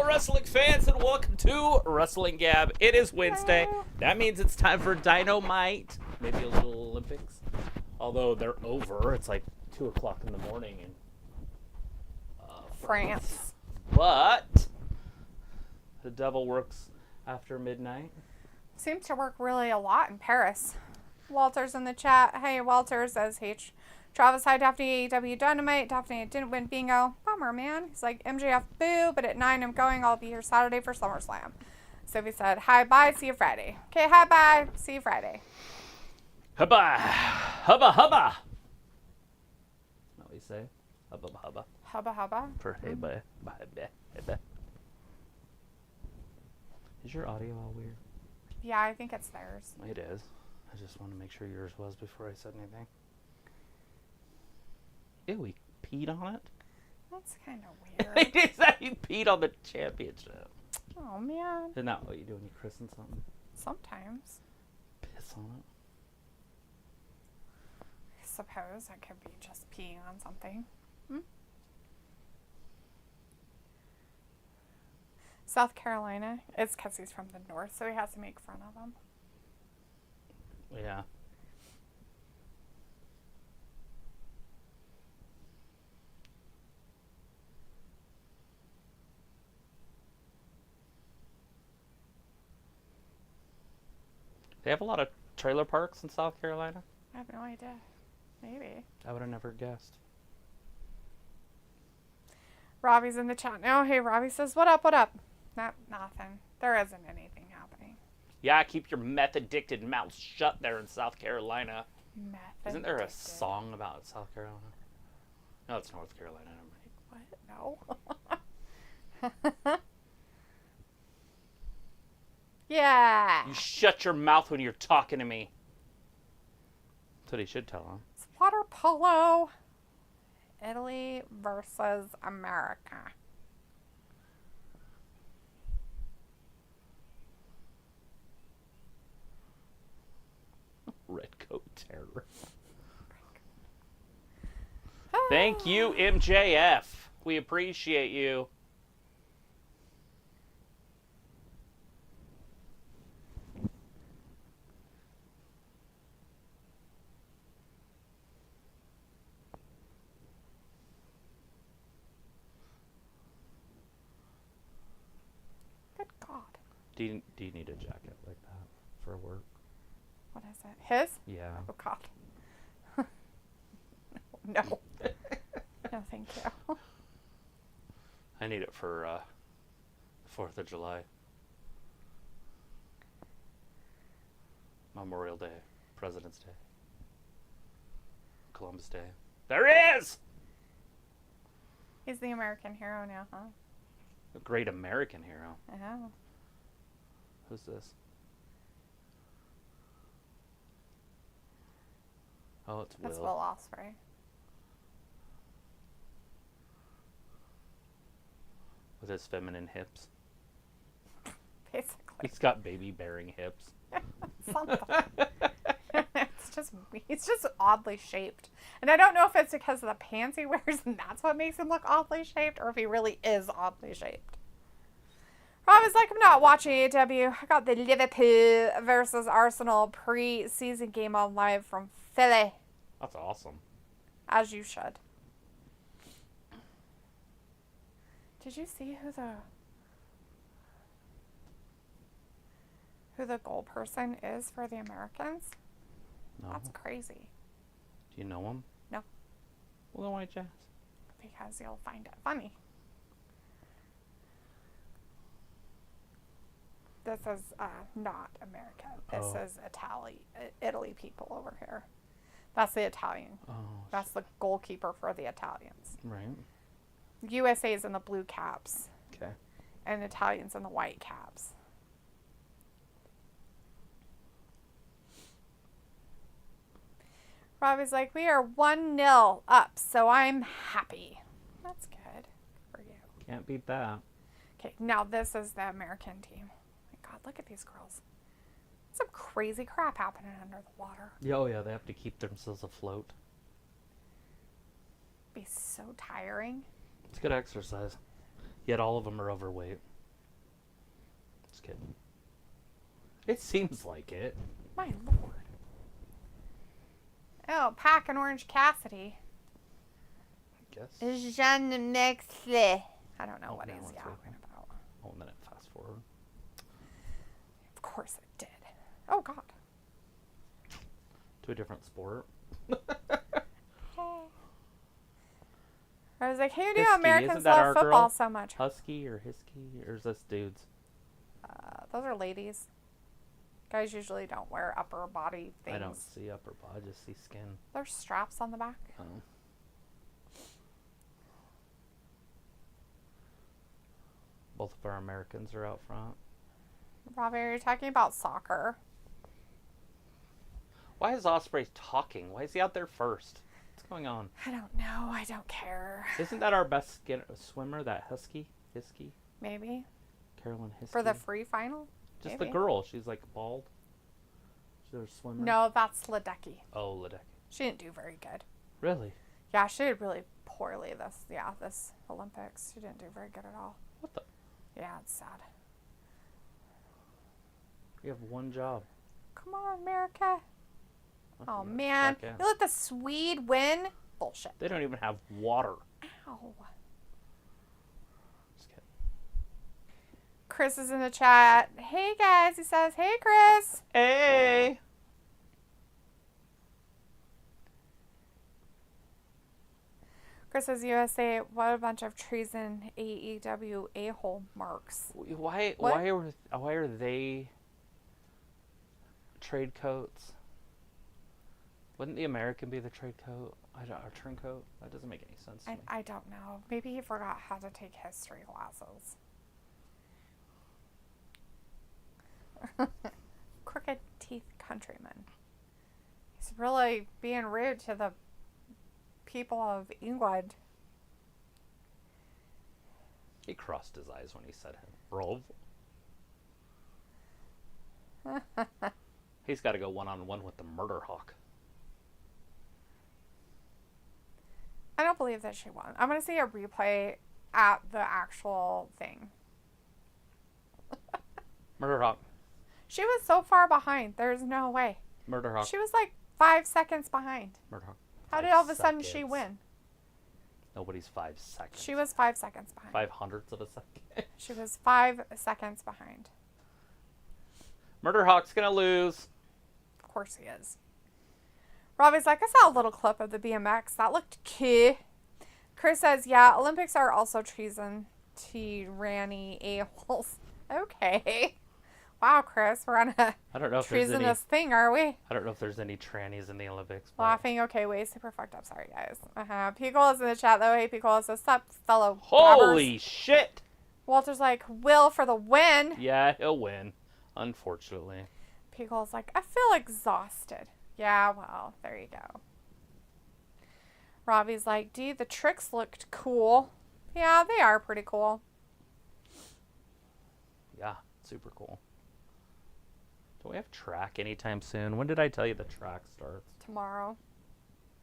wrestling fans, and welcome to Wrestling Gab. It is Wednesday. That means it's time for Dynamite. Maybe a little Olympics. Although they're over. It's like 2 o'clock in the morning in France. But the devil works after midnight. Seems to work really a lot in Paris. Walter's in the chat. Hey, Walter says, hey, Travis, hi, Daphne, AEW Dynamite. Daphne didn't win bingo. Bummer, man. He's like, MJF, boo, but at 9 I'm going. I'll be here Saturday for SummerSlam. Sophie said, hi, bye, see you Friday. Okay, hi, bye, see you Friday. Hubba! Hubba, hubba! That's what we say. Hubba, hubba. Hubba, hubba. For hey, bye, bye, bye, bye. Is your audio all weird? Yeah, I think it's theirs. It is. I just want to make sure yours was before I said anything. Ew, we peed on it? That's kind of weird. Is that you peed on the championship? Oh, man. Isn't that what you do when you christen something? Sometimes. Piss on it? I suppose I could be just peeing on something. South Carolina. It's because he's from the north, so he has to make fun of them. Yeah. They have a lot of trailer parks in South Carolina? I have no idea. Maybe. I would have never guessed. Robbie's in the chat now. Hey, Robbie says, what up, what up? Nothing. There isn't anything happening. Yeah, keep your meth-addicted mouth shut there in South Carolina. Meth Isn't there a addicted. song about South Carolina? No, it's North Carolina. What? No. Yeah. You shut your mouth when you're talking to me. That's what he should tell him. It's water polo. Italy versus America. Redcoat terror. Thank you, MJF. We appreciate you. Good God. Do you need a jacket like that for work? What is it? His? Yeah. Oh, God. No. No, thank you. I need it for 4th of July. Memorial Day. President's Day. Columbus Day. There he is! He's the American hero now, huh? A great American hero. Oh. Who's this? Oh, it's Will. That's Will Ospreay. With his feminine hips. Basically. He's got baby-bearing hips. Something. He's just oddly shaped. And I don't know if it's because of the pants he wears and that's what makes him look oddly shaped, or if he really is oddly shaped. Rob is like, I'm not watching AEW. I got the Liverpool versus Arsenal pre-season game on live from Philly. That's awesome. As you should. Did you see who the goal person is for the Americans? No. That's crazy. Do you know him? No. Well, then why don't you ask? Because you'll find it funny. This is not America. This is Italy people over here. That's the Italian. Oh. That's the goalkeeper for the Italians. Right. USA's in the blue caps. Okay. And Italians in the white caps. Robbie's like, we are 1-0 up, so I'm happy. That's good for you. Can't beat that. Okay, now this is the American team. My God, look at these girls. Some crazy crap happening under the water. Yeah, oh yeah, they have to keep themselves afloat. Be so tiring. It's good exercise. Yet all of them are overweight. kidding. It seems like it. My lord. Oh, Pac and Orange Cassidy. I guess. Jean Mexley. I don't know Oh, what now he's it's yapping working. about. Oh, and then it fast forward. Of course it did. Oh, God. To a different sport. I was like, hey, do Hisky, Americans isn't that love our football girl? so much? Husky or Hisky? Or is this dudes? Those are ladies. Guys usually don't wear upper body things. I don't see upper body, I just see skin. There's straps on the back. Oh. Both of our Americans are out front. Robbie, are you talking about soccer? Why is Ospreay talking? Why is he out there first? What's going on? I don't know. I don't care. Isn't that our best swimmer, that Husky? Maybe. Carolyn Husky? For the free final? Just Maybe. the girl. She's like bald. She's a swimmer. No, that's Ledecky. Oh, Ledecky. She didn't do very good. Really? Yeah, she did really poorly this Olympics. She didn't do very good at all. What the? Yeah, it's sad. You have one job. Come on, America. Oh, you man. suck ass. You let the Swede win? Bullshit. They don't even have water. Ow. Just kidding. Chris is in the chat. Hey, guys. He says, hey, Chris. Hey! Chris says, USA, what a bunch of treason AEW a-hole marks. Why What? why are they trade coats? Wouldn't the American be the trade coat? Our turncoat? That doesn't make any sense to me. I don't know. Maybe he forgot how to take history classes. Crooked teeth countryman. He's really being rude to the people of England. He crossed his eyes when he said Rove. He's got to go one-on-one with the Murder Hawk. I don't believe that she won. I'm going to see a replay at the actual thing. Murder Hawk. She was so far behind. There's no way. Murder Hawk. She was like 5 seconds behind. Murder Hawk. How did 5 all of a sudden she seconds. win? Nobody's 5 seconds. She was 5 seconds behind. 500ths of a second. She was 5 seconds behind. Murder Hawk's gonna lose. Of course he is. Robbie's like, I saw a little clip of the BMX. That looked key. Chris says, yeah, Olympics are also treason. Tyranny a-holes. Okay. Wow, Chris, we're on a I don't know if there's any. treasonous thing, are we? I don't know if there's any trannies in the Olympics. But Laughing. Okay, way super fucked up. Sorry, guys. Pickle is in the chat, though. Hey, Pickle says, sup, fellow holy blabbers. shit! Walter's like, Will for the win. Yeah, he'll win. Unfortunately. Pickle's like, I feel exhausted. Yeah, well, there you go. Robbie's like, Dee, the tricks looked cool. Yeah, they are pretty cool. Yeah, super cool. Do we have track anytime soon? When did I tell you the track starts? Tomorrow.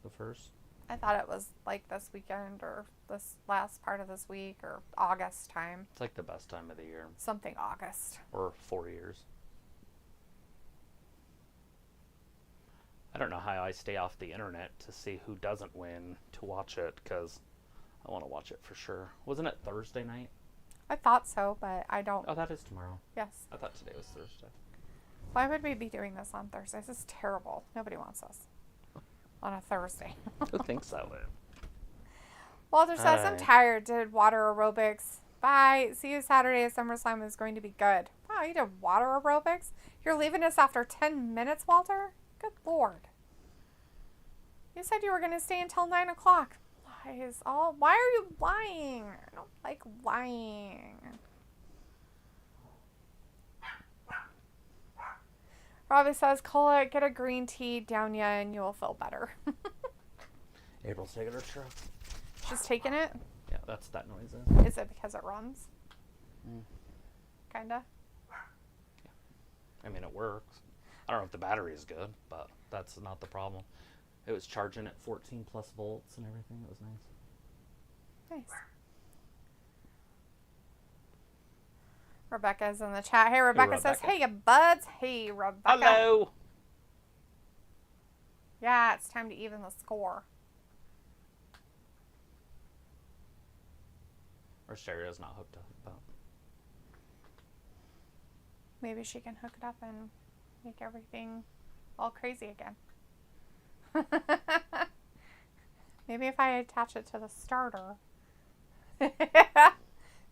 The first? I thought it was like this weekend or this last part of this week or August time. It's like the best time of the year. Something August. Or 4 years. I don't know how I stay off the internet to see who doesn't win to watch it, because I want to watch it for sure. Wasn't it Thursday night? I thought so, but I don't. Oh, that is tomorrow. Yes. I thought today was Thursday. Why would we be doing this on Thursday? This is terrible. Nobody wants us on a Thursday. Who thinks that way? Walter says, I'm Hi. tired. Did water aerobics. Bye. See you Saturday. SummerSlam is going to be good. Wow, you did water aerobics? You're leaving us after 10 minutes, Walter? Good Lord. You said you were going to stay until 9 o'clock. Lies. Why are you lying? I don't like lying. Robbie says, Cola, get a green tea down ya and you will feel better. April's taking her truck. She's taking it? Yeah, that's what that noise is. Is it because it runs? Mm. Kinda. I mean, it works. I don't know if the battery is good, but that's not the problem. It was charging at 14 plus volts and everything. It was nice. Nice. Rebecca's in the chat. Hey, Rebecca says, Rebecca. hey, you buds. Hey, Rebecca. Hello. Yeah, it's time to even the score. Our stereo's not hooked up. But... Maybe she can hook it up and make everything all crazy again. Maybe if I attach it to the starter.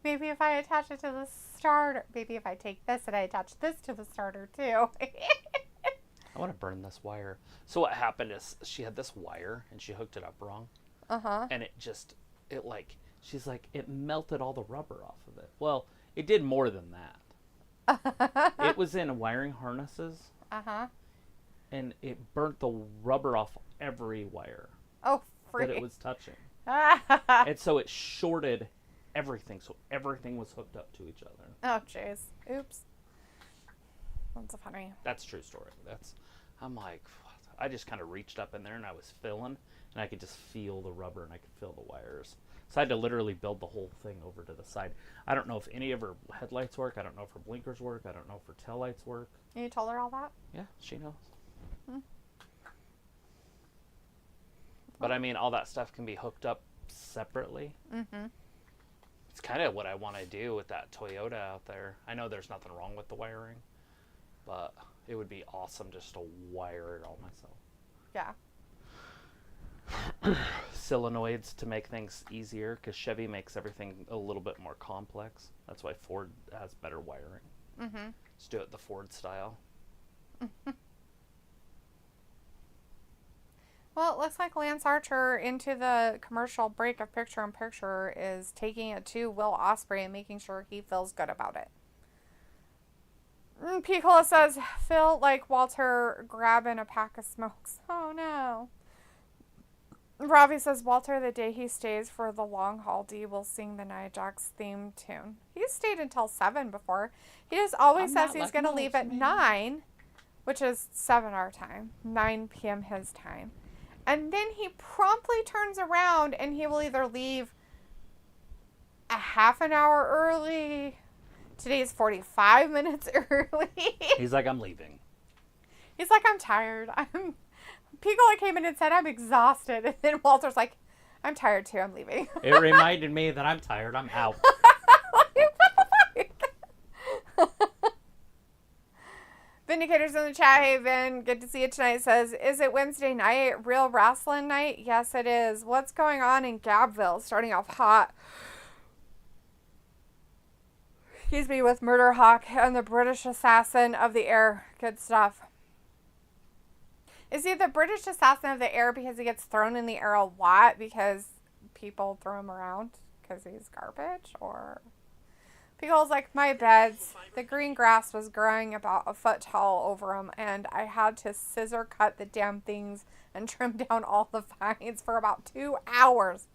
Maybe if I attach it to the starter. Maybe if I take this and I attach this to the starter too. I want to burn this wire. So what happened is she had this wire and she hooked it up wrong. Uh-huh. And she's like, it melted all the rubber off of it. Well, it did more than that. It was in wiring harnesses. Uh-huh. And it burnt the rubber off every wire Oh, that it was touching. oh, And so it shorted everything. So everything was hooked up to each other. jeez. Oops. That's funny. That's a true story. I'm like, what? I just kind of reached up in there and I was filling. And I could just feel the rubber and I could feel the wires. So I had to literally build the whole thing over to the side. I don't know if any of her headlights work. I don't know if her blinkers work. I don't know if her taillights work. You told her all that? Yeah, she knows. Hmm. But I mean, all that stuff can be hooked up separately. Mm-hmm. It's kind of what I want to do with that Toyota out there. I know there's nothing wrong with the wiring, but it would be awesome just to wire it all myself. Yeah. Solenoids to make things easier, because Chevy makes everything a little bit more complex. That's why Ford has better wiring. Mm-hmm. Let's do it the Ford style. Well, it looks like Lance Archer into the commercial break of Picture in Picture is taking it to Will Ospreay and making sure he feels good about it. Piccola says, feel like Walter grabbing a pack of smokes. Oh no. Ravi says, Walter, the day he stays for the long haul, D will sing the Nia Jax theme tune. He's stayed until 7 before. He just always says he's going to leave at 9, which is 7 our time, 9 p.m. his time. And then he promptly turns around and he will either leave a half an hour early. Today's 45 minutes early. He's like, I'm leaving. He's like, I'm tired. Piccola came in and said, I'm exhausted. And then Walter's like, I'm tired too. I'm leaving. It reminded me that I'm tired. I'm out. Vindicators in the chat. Hey, Vin. Good to see you tonight. Says, is it Wednesday night? Real wrestling night? Yes, it is. What's going on in Gabville? Starting off hot. Excuse me, with Murder Hawk and the British Assassin of the Air. Good stuff. Is he the British Assassin of the Air because he gets thrown in the air a lot because people throw him around because he's garbage? Or Pickle's like, my beds, the green grass was growing about a foot tall over them, and I had to scissor cut the damn things and trim down all the vines for about 2 hours.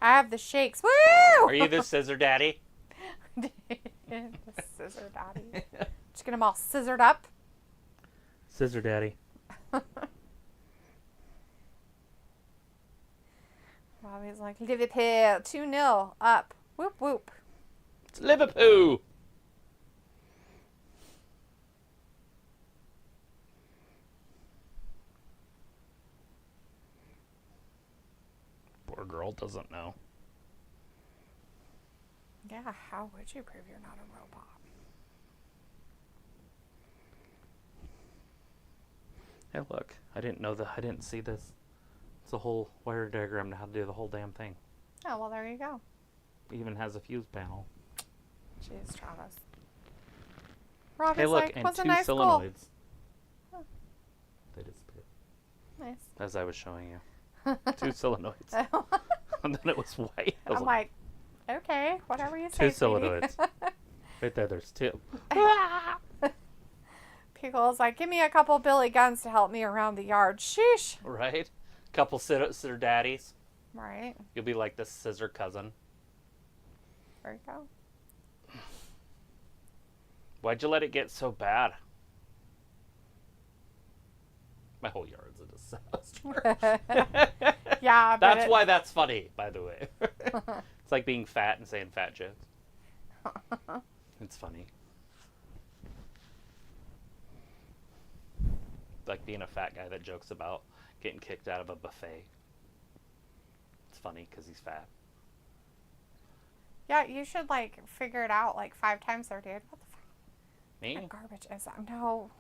I have the shakes. Woo! Are you the scissor daddy? The scissor daddy. Just get them all scissored up. Scissor daddy. Robbie's like, Liverpool, 2-0, up. Whoop, whoop. It's Liverpool. Poor girl doesn't know. Yeah, how would you prove you're not a robot? Hey, look. I didn't see this. It's a whole wire diagram to how to do the whole damn thing. Oh, well, there you go. It even has a fuse panel. Jeez, Travis. Robbie's Hey, look, like, and was a 2 nice goal. solenoids. Huh. They disappeared. Nice. As I was showing you. 2 solenoids. And then it was white. I was I'm like, okay, whatever you 2 say, sweetie. solenoids. Right there, there's 2. Pickle's like, give me a couple Billy Guns to help me around the yard. Sheesh. Right? Couple scissor daddies. Right. You'll be like the scissor cousin. There you go. Why'd you let it get so bad? My whole yard's a disaster. Yeah, That's why that's funny, by the way. It's like being fat and saying fat jokes. It's funny. like being a fat guy that jokes about getting kicked out of a buffet. It's funny because he's fat. Yeah, you should like figure it out like 5 times there, dude. What the fuck? Me? What garbage is that? No.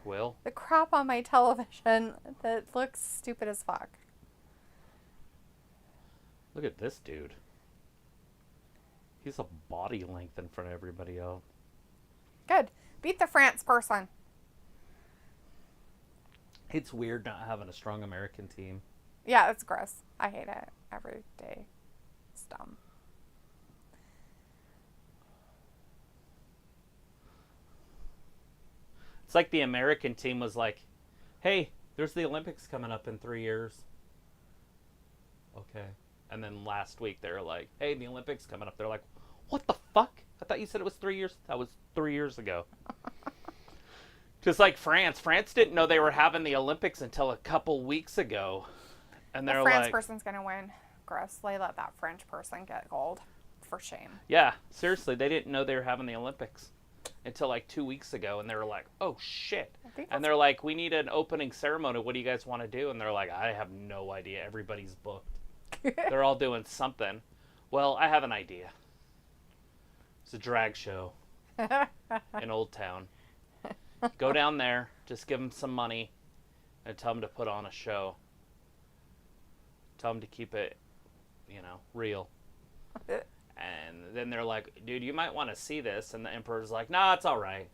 Will? The crap on my television that looks stupid as fuck. Look at this dude. He's a body length in front of everybody else. Good. Beat the France person. It's weird not having a strong American team. Yeah, it's gross. I hate it every day. It's dumb. It's like the American team was like, hey, there's the Olympics coming up in 3 years. Okay. And then last week they were like, hey, the Olympics coming up. They're like, what the fuck? I thought you said it was 3 years. That was 3 years ago. Just like France. France didn't know they were having the Olympics until a couple weeks ago. And they're The France like, person's going to win. Gross. They let that French person get gold. For shame. yeah, seriously, they didn't know they were having the Olympics until like 2 weeks ago. And they were like, oh, shit. And they're like, we need an opening ceremony. What do you guys want to do? And they're like, I have no idea. Everybody's booked. They're all doing something. Well, I have an idea. It's a drag show in Old Town. Go down there, just give them some money, and tell them to put on a show. Tell them to keep it, real. And then they're like, dude, you might want to see this. And the Emperor's like, nah, it's all right.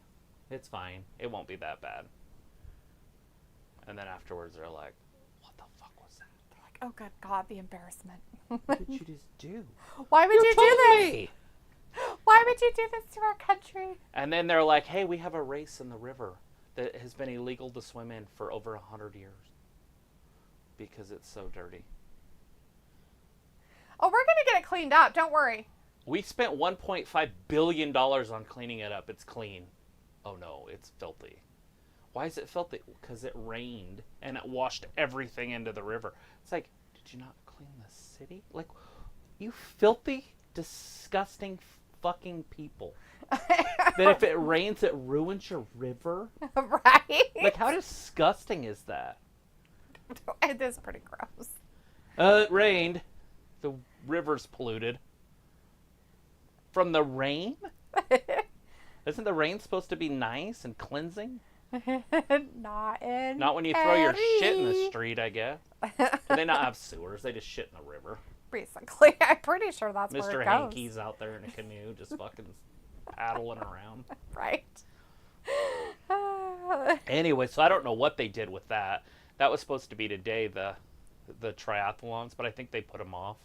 It's fine. It won't be that bad. And then afterwards, they're like, what the fuck was that? They're like, oh, good God, the embarrassment. What did you just do? Why would you do this? Me. Why would you do this to our country? And then they're like, hey, we have a race in the river that has been illegal to swim in for over 100 years because it's so dirty. Oh, we're going to get it cleaned up. Don't worry. We spent $1.5 billion on cleaning it up. It's clean. Oh, no, it's filthy. Why is it filthy? Because it rained and it washed everything into the river. It's like, did you not clean the city? Like, you filthy, disgusting fucking people. That if it rains, it ruins your river? Right? Like, how disgusting is that? It is pretty gross. It rained. The river's polluted. From the rain? Isn't the rain supposed to be nice and cleansing? Not in Not when you throw your shit in the street, I guess. Do they not have sewers? They just shit in the river. Basically, I'm pretty sure that's where it Mr. goes. Hankey's out there in a canoe just fucking paddling around. Right. Anyway, so I don't know what they did with that. That was supposed to be today, the triathlons, but I think they put them off.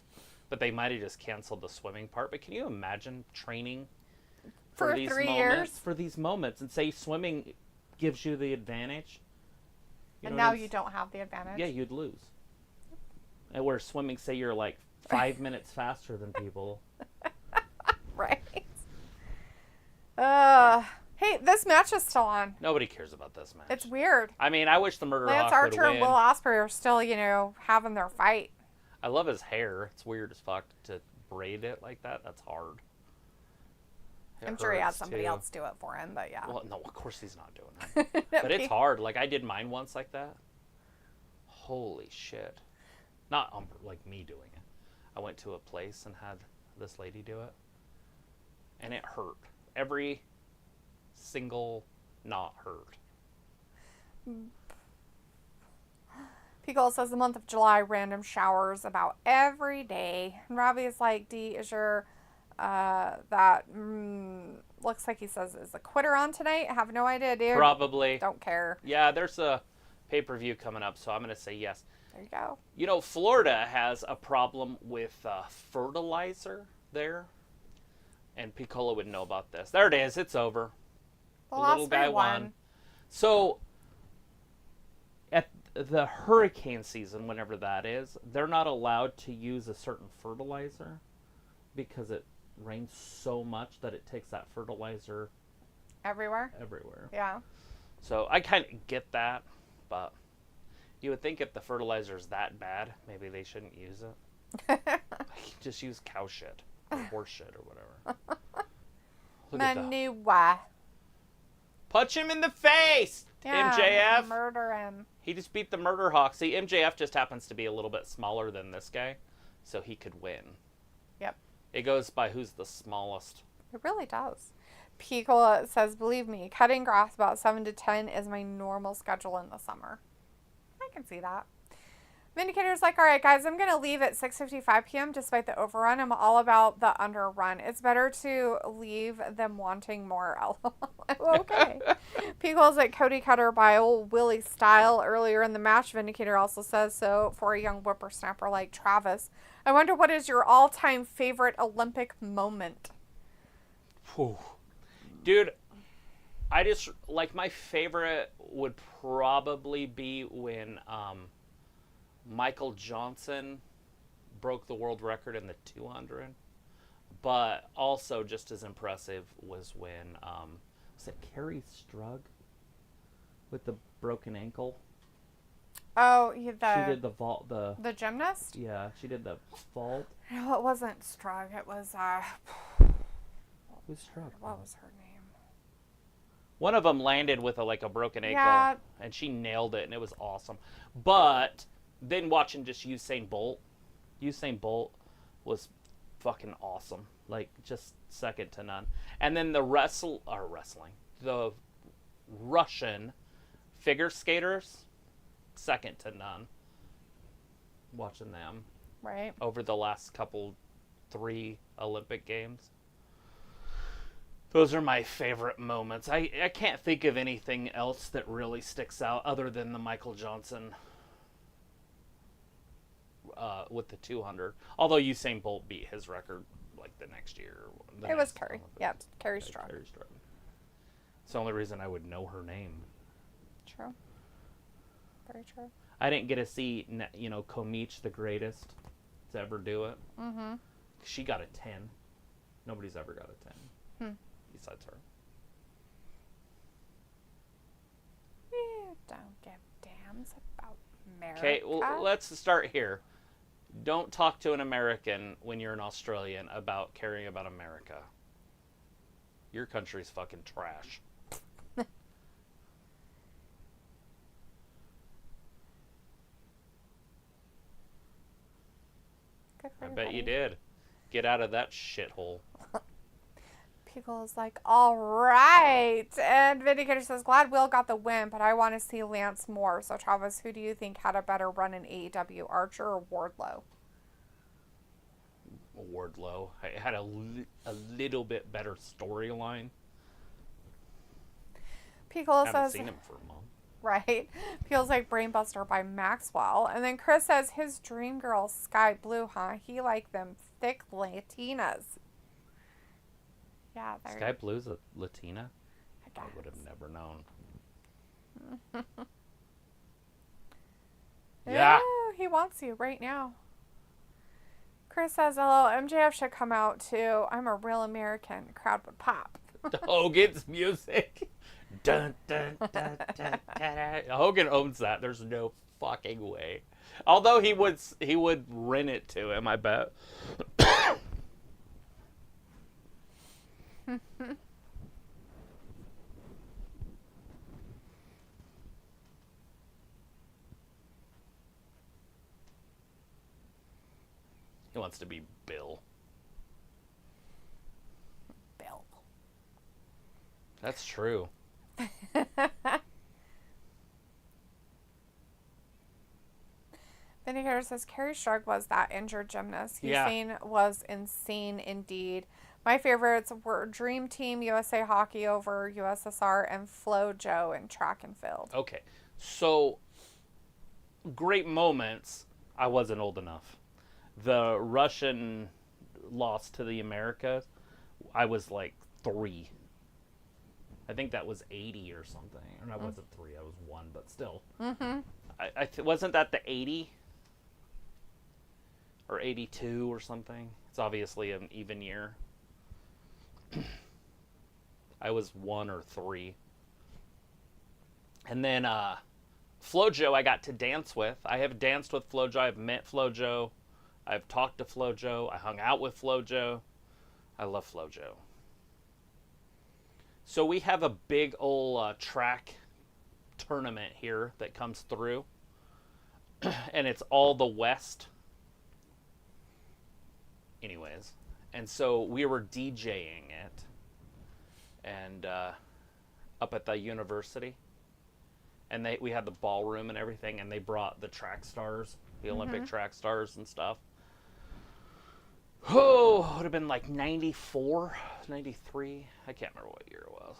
But they might have just canceled the swimming part. But can you imagine training For these 3 moments? years? For these moments, and say swimming gives you the advantage. And now you don't have the advantage. Yeah, you'd lose. And where swimming, say you're like 5 minutes faster than people. Right. Hey, this match is still on. Nobody cares about this match. It's weird. I mean, I wish the Murder Lance Hawk would Archer and win. Will Ospreay are still, having their fight. I love his hair. It's weird as fuck to braid it like that. That's hard. I'm sure he had somebody else do it for him, but yeah. Well, no, of course he's not doing that. But it's hard. Like, I did mine once like that. Holy shit. Not like me doing it. I went to a place and had this lady do it. And it hurt. Every single knot hurt. Pickle says the month of July, random showers about every day. And Robbie is like, D, is your, looks like he says, is the quitter on tonight? I have no idea, dude. Probably. Don't care. Yeah, there's a pay-per-view coming up, so I'm going to say yes. There you go. You know, Florida has a problem with fertilizer there. And Piccolo would know about this. There it is. It's over. The little guy won. So, at the hurricane season, whenever that is, they're not allowed to use a certain fertilizer because it rains so much that it takes that fertilizer Everywhere? everywhere. Yeah. So, I kind of get that, but you would think if the fertilizer is that bad, maybe they shouldn't use it. Just use cow shit or horse shit or whatever. Look at that. Manure. Punch him in the face! Yeah, MJF. murder him. He just beat the Murder Hawk. See, MJF just happens to be a little bit smaller than this guy, so he could win. Yep. It goes by who's the smallest. It really does. Pico says, believe me, cutting grass about 7 to 10 is my normal schedule in the summer. I can see that. Vindicator's like, all right, guys, I'm going to leave at 6:55 p.m. despite the overrun. I'm all about the underrun. It's better to leave them wanting more. Okay. Pico's like Cody Cutter by old Willie Style earlier in the match. Vindicator also says so for a young whippersnapper like Travis. I wonder what is your all-time favorite Olympic moment? Whew. Dude, I just, like, my favorite would probably be when Michael Johnson broke the world record in the 200. But also just as impressive was when, was it Carrie Strug with the broken ankle? Oh, She did the vault, the gymnast? yeah, she did the vault. No, it wasn't Strug. It was, Who's Strug? what was her name? One of them landed with a broken ankle, Yeah. and she nailed it, and it was awesome. But then watching just Usain Bolt was fucking awesome. Like, just second to none. And then the the Russian figure skaters, second to none. Watching them Right. over the last 3 Olympic Games. Those are my favorite moments. I can't think of anything else that really sticks out other than the Michael Johnson with the 200. Although Usain Bolt beat his record like the next year. It was Curry. Yep, Curry Strug. Carrie Strug. It's the only reason I would know her name. True. Very true. I didn't get to see, Komich, the greatest to ever do it. Mm-hmm. She got a 10. Nobody's ever got a 10 besides her. We don't give damns about America. Okay, well, let's start here. Don't talk to an American when you're an Australian about caring about America. Your country's fucking trash. Good for I you, bet you buddy. did. Get out of that shithole. Pickle's like, all right. And Vindicator says, glad Will got the win, but I want to see Lance more. So, Travis, who do you think had a better run in AEW, Archer or Wardlow? Wardlow. I had a little bit better storyline. Pickle I haven't says, seen him for a month. right. Feels like Brainbuster by Maxwell. And then Chris says, his dream girl, Sky Blue, huh? He liked them thick Latinas. Yeah, they're... Sky Blue's a Latina? I guess. would have never known. Yeah. Ooh, he wants you right now. Chris says, hello, MJF should come out too. I'm a real American. The crowd would pop. Hogan's music. Dun, dun, dun, dun, dun, dun. Hogan owns that. There's no fucking way. Although he would rent it to him, I bet. He wants to be Bill. Bill. That's true. Vindicator says Kerry Strug was that injured gymnast. Yeah. Hussein was insane indeed. My favorites were Dream Team USA Hockey over USSR and Flo Joe in track and field. Okay. So, great moments. I wasn't old enough. The Russian loss to the Americas, I was like 3. I think that was 80 or something. Or no, I wasn't 3. I was 1, but still. Mm-hmm. Wasn't that the 80? Or 82 or something? It's obviously an even year. I was 1 or 3. And then FloJo I got to dance with. I have danced with FloJo. I've met FloJo. I've talked to FloJo. I hung out with FloJo. I love FloJo. So we have a big old track tournament here that comes through, and it's all the West. Anyways, and so we were DJing it, and up at the university, and we had the ballroom and everything, and they brought the track stars, the Olympic track stars and stuff. Oh, it would have been like 94, 93. I can't remember what year it was.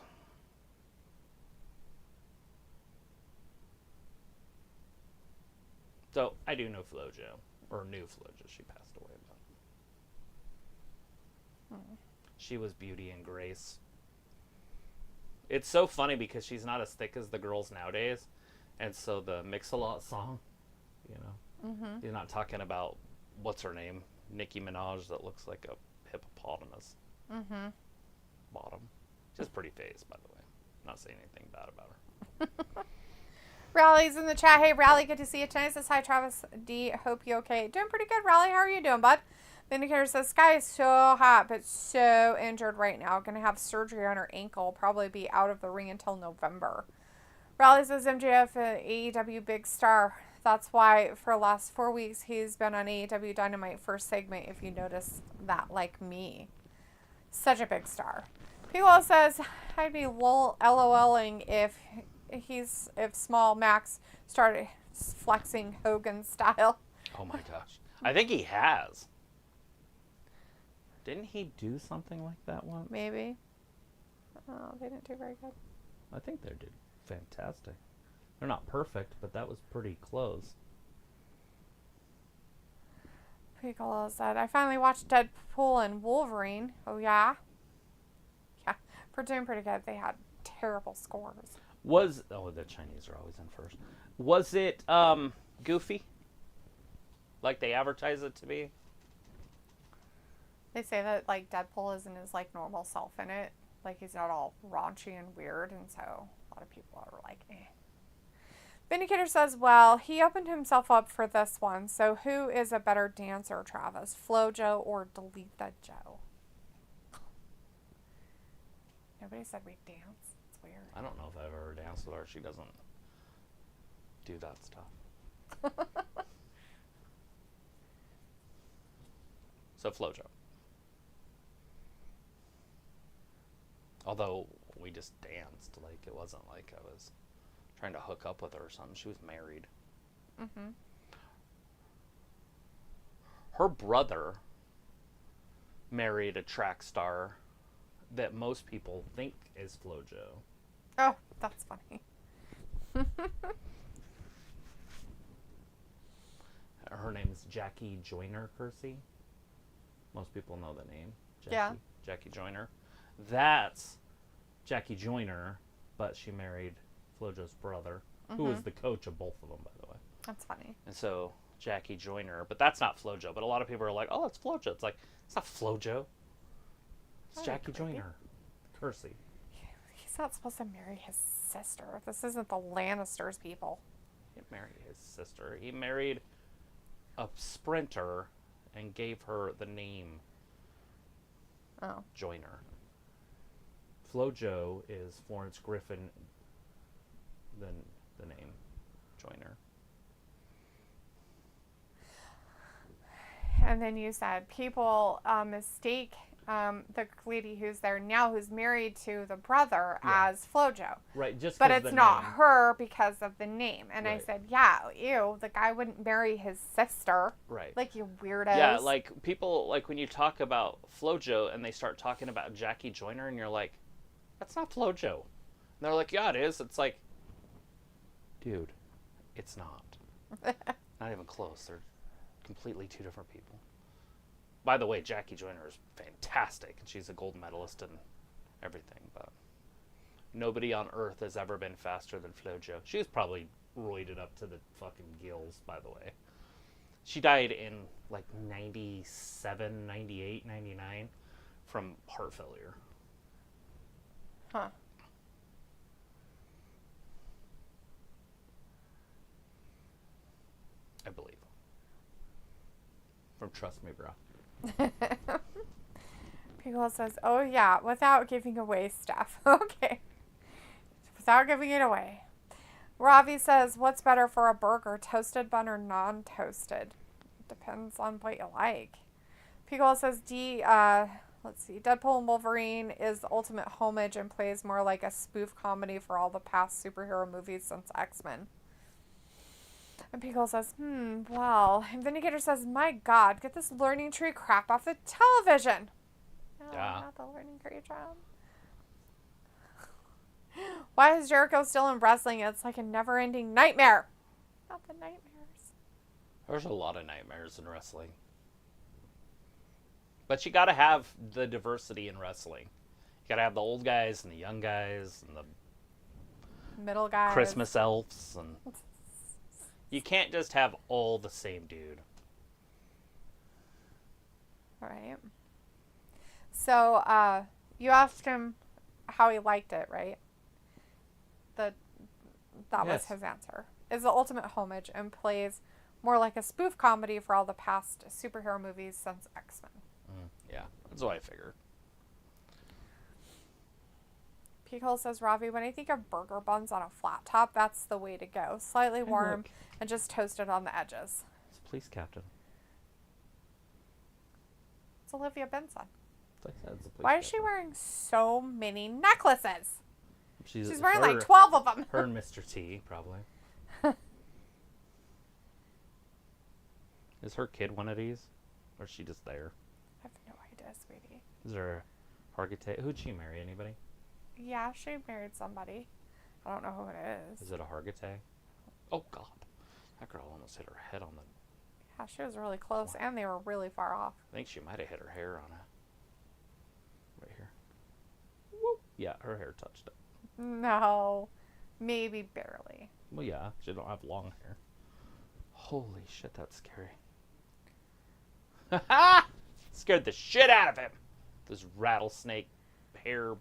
So I do know FloJo, or knew FloJo. She passed away, but she was beauty and grace. It's so funny because she's not as thick as the girls nowadays, and so the Mix-a-Lot song, you know, you're not talking about what's her name, Nicki Minaj, that looks like a hippopotamus. Bottom. She's pretty face, by the way. Not saying anything bad about her. Rally's in the chat. Hey, Rally, good to see you tonight. Says, hi, Travis D. Hope you okay. Doing pretty good, Rally. How are you doing, bud? Vindicator says, Sky is so hot, but so injured right now. Going to have surgery on her ankle. Probably be out of the ring until November. Rally says, MJF, AEW big star. That's why for the last 4 weeks, he's been on AEW Dynamite first segment, if you notice that, like me. Such a big star. Pico says, I'd be LOLing if Small Max started flexing Hogan style. Oh my gosh. I think he has. Didn't he do something like that once? Maybe. Oh, they didn't do very good. I think they did fantastic. They're not perfect, but that was pretty close. Pico said, I finally watched Deadpool and Wolverine. Oh, yeah? Yeah. For doing pretty good. They had terrible scores. The Chinese are always in first. Was it goofy? Like they advertise it to be? They say that like Deadpool isn't his like normal self in it. Like he's not all raunchy and weird, and so a lot of people are like, eh. Vindicator says, well, he opened himself up for this one, so who is a better dancer, Travis? FloJo or Delete That Joe? Nobody said we dance. It's weird. I don't know if I've ever danced with her. She doesn't do that stuff. So FloJo. Although we just danced, like it wasn't like I was trying to hook up with her or something. She was married. Her brother married a track star that most people think is FloJo. Oh, that's funny. Her name is Jackie Joyner Kersey. Most people know the name. Jackie Joyner. That's Jackie Joyner, but she married FloJo's brother, who was the coach of both of them, by the way. That's funny. And so Jackie Joyner, but that's not FloJo. But a lot of people are like, "Oh, it's FloJo." It's like it's not FloJo. It's Jackie Joyner Kersey. He's not supposed to marry his sister. This isn't the Lannisters, people. He didn't marry his sister. He married a sprinter and gave her the name Joyner. FloJo is Florence Griffin, then the name Joyner. And then you said people mistake the lady who's there now, who's married to the brother, as FloJo. Right, just but it's not name. her because of the name. And Right. I said, yeah, ew, the guy wouldn't marry his sister. Right. Like, you weirdos. Yeah, like people, like when you talk about FloJo and they start talking about Jackie Joyner and you're like, that's not FloJo. And they're like, yeah, it is. It's like, dude, it's not. Not even close. They're completely two different people. By the way, Jackie Joyner is fantastic, and she's a gold medalist and everything, but nobody on earth has ever been faster than FloJo. She was probably roided up to the fucking gills, by the way. She died in like 97, 98, 99 from heart failure. Huh. I believe. From Trust Me, bro. Pickle says, oh yeah, without giving away stuff. Okay. Without giving it away. Ravi says, what's better for a burger, toasted bun or non-toasted? Depends on what you like. Pickle says, let's see, Deadpool and Wolverine is the ultimate homage and plays more like a spoof comedy for all the past superhero movies since X-Men. And Pickle says, well. And Vindicator says, my God, get this learning tree crap off the television. No, not the learning tree trap. Why is Jericho still in wrestling? It's like a never-ending nightmare. Not the nightmares. There's a lot of nightmares in wrestling. But you got to have the diversity in wrestling. You got to have the old guys and the young guys and the middle guys. Christmas elves. And you can't just have all the same dude. Right. So, you asked him how he liked it, right? That was his answer. Is the ultimate homage and plays more like a spoof comedy for all the past superhero movies since X-Men. Yeah, that's what I figured. P-Hole says, Ravi, when I think of burger buns on a flat top, that's the way to go. Slightly warm and just toasted on the edges. It's a police captain. It's Olivia Benson. Like I said, it's a police Why is she wearing so many necklaces? She's wearing like 12 of them. Her and Mr. T, probably. Is her kid one of these? Or is she just there? I have no idea, sweetie. Is there a Hargitay? Who'd she marry? Anybody? Yeah, she married somebody. I don't know who it is. Is it a Hargitay? Oh, God. That girl almost hit her head on the... Yeah, she was really close, and they were really far off. I think she might have hit her hair on it. Right here. Whoop. Yeah, her hair touched it. No. Maybe barely. Well, yeah, she don't have long hair. Holy shit, that's scary. Ha! Scared the shit out of him. This rattlesnake hair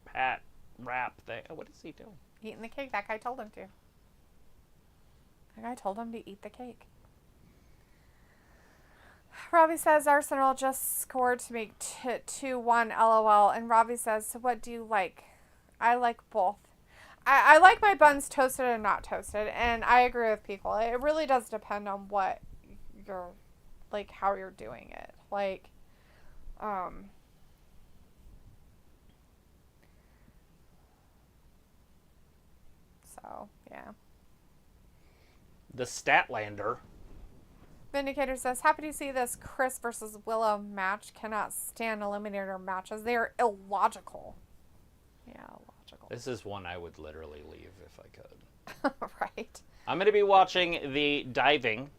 pat wrap thing. Oh, what is he doing? Eating the cake. That guy told him to. That guy told him to eat the cake. Robbie says Arsenal just scored to make 2-1 LOL. And Robbie says, so what do you like? I like both. I like my buns toasted and not toasted. And I agree with people. It really does depend on what you're, like, how you're doing it. Like, so, yeah. The Statlander. Vindicator says, happy to see this Chris versus Willow match. Cannot stand eliminator matches. They are illogical. Yeah, illogical. This is one I would literally leave if I could. Right. I'm going to be watching the diving,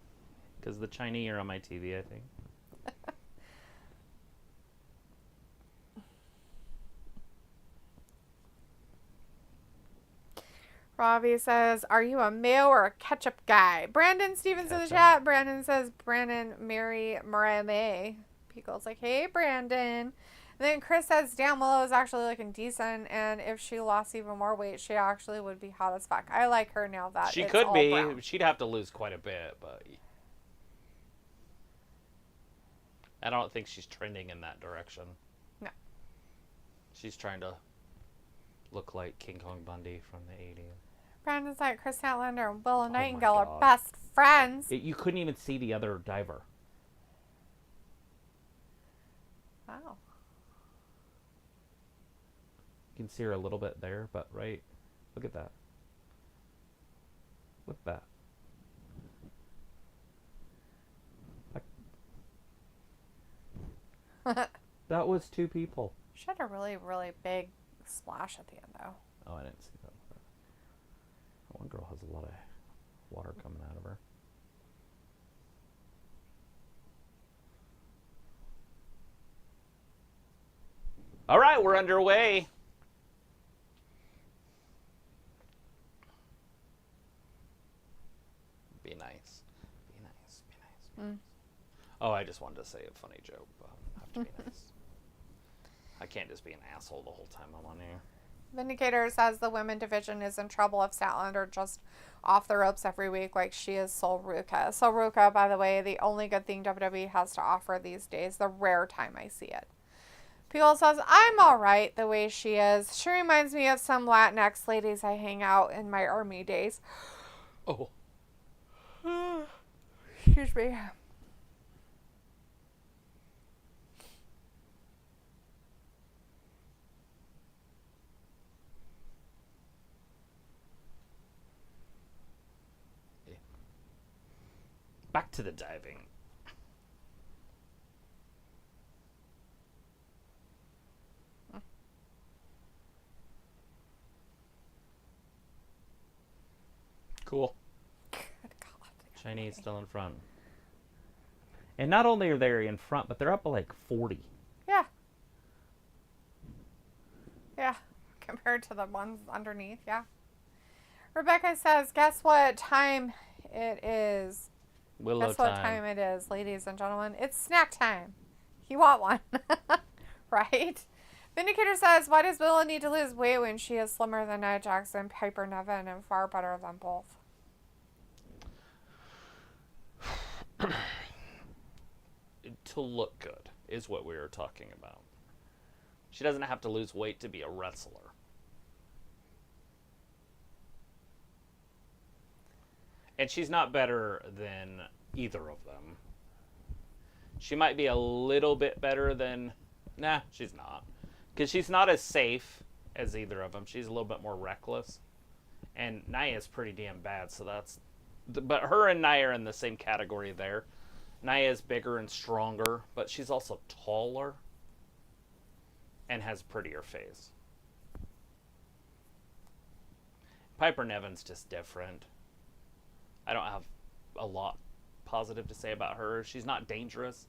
because the Chinese are on my TV, I think. Robbie says, are you a mayo or a ketchup guy? Brandon Stevens in the chat. Brandon says, Brandon, marry Mariah May. Pico's like, hey, Brandon. And then Chris says, damn, Willow is actually looking decent, and if she lost even more weight, she actually would be hot as fuck. I like her now that she it's could all be. brown. She'd have to lose quite a bit, but I don't think she's trending in that direction. No. She's trying to look like King Kong Bundy from the 80s. Brandon's like, Chris Statlander and Willow my Nightingale are God. best friends. You couldn't even see the other diver. Wow. You can see her a little bit there, but right. Look at that. Look at that. That was two people. She had a really, really big splash at the end, though. Oh, I didn't see that. That one girl has a lot of water coming out of her. All right, we're underway. Be nice. Be nice. Be nice. Be nice. Oh, I just wanted to say a funny joke, but I have to be nice. I can't just be an asshole the whole time I'm on here. Vindicator says the women division is in trouble if Statlander just off the ropes every week like she is Sol Ruka. Sol Ruka, by the way, the only good thing WWE has to offer these days, the rare time I see it. People says, I'm alright the way she is. She reminds me of some Latinx ladies I hang out in my army days. Oh. Excuse me. Back to the diving. Cool. Good God. Chinese still in front. And not only are they in front, but they're up like 40. Yeah. Yeah. Compared to the ones underneath, yeah. Rebecca says, guess what time it is? Willow Guess what time it is, ladies and gentlemen? It's snack time. You want one. Right? Vindicator says, why does Willow need to lose weight when she is slimmer than Nia Jax and Piper Niven and far better than both? To look good is what we were talking about. She doesn't have to lose weight to be a wrestler. And she's not better than either of them. She might be a little bit better than... Nah, she's not. Because she's not as safe as either of them. She's a little bit more reckless. And Nia's pretty damn bad, so that's... But her and Nia are in the same category there. Nia's bigger and stronger, but she's also taller. And has a prettier face. Piper Niven's just different. I don't have a lot positive to say about her. She's not dangerous.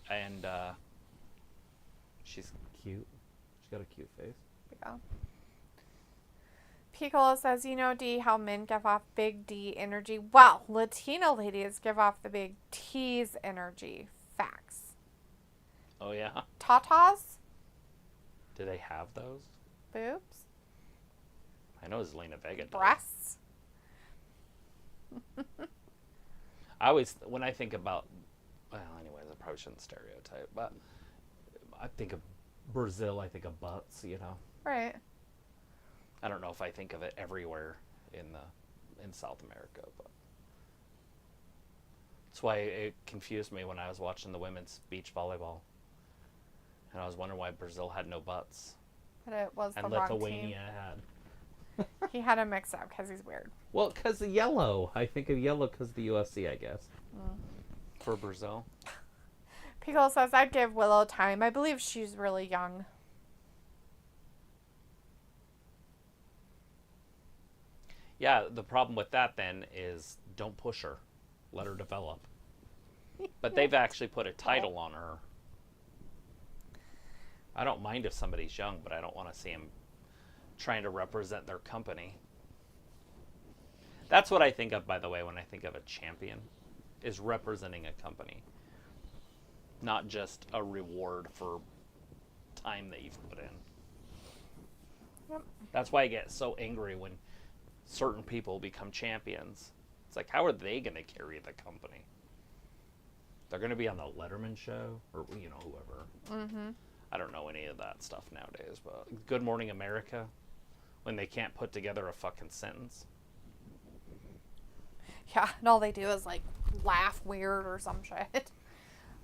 And she's cute. She's got a cute face. Yeah. Piccolo says, you know, D, how men give off big D energy. Well, Latino ladies give off the big T's energy. Facts. Oh, yeah? Tatas? Do they have those? Boobs? I know Zelina Vega does. Breasts? I always, when I think about, well, anyways, I probably shouldn't stereotype, but I think of Brazil, I think of butts, you know? Right. I don't know if I think of it everywhere in South America, but that's why it confused me when I was watching the women's beach volleyball. And I was wondering why Brazil had no butts. But it was and the wrong Lithuania team. had. He had a mix up because he's weird. Well, because of yellow. I think of yellow because of the UFC, I guess. For Brazil. Pickle says, I'd give Willow time. I believe she's really young. Yeah, the problem with that then is don't push her. Let her develop. But they've actually put a title on her. I don't mind if somebody's young, but I don't want to see them trying to represent their company. That's what I think of, by the way, when I think of a champion, is representing a company. Not just a reward for time that you've put in. Yep. That's why I get so angry when certain people become champions. It's like, how are they going to carry the company? They're going to be on the Letterman show, or, you know, whoever. Mm-hmm. I don't know any of that stuff nowadays, but Good Morning America, when they can't put together a fucking sentence. Yeah, and all they do is, like, laugh weird or some shit.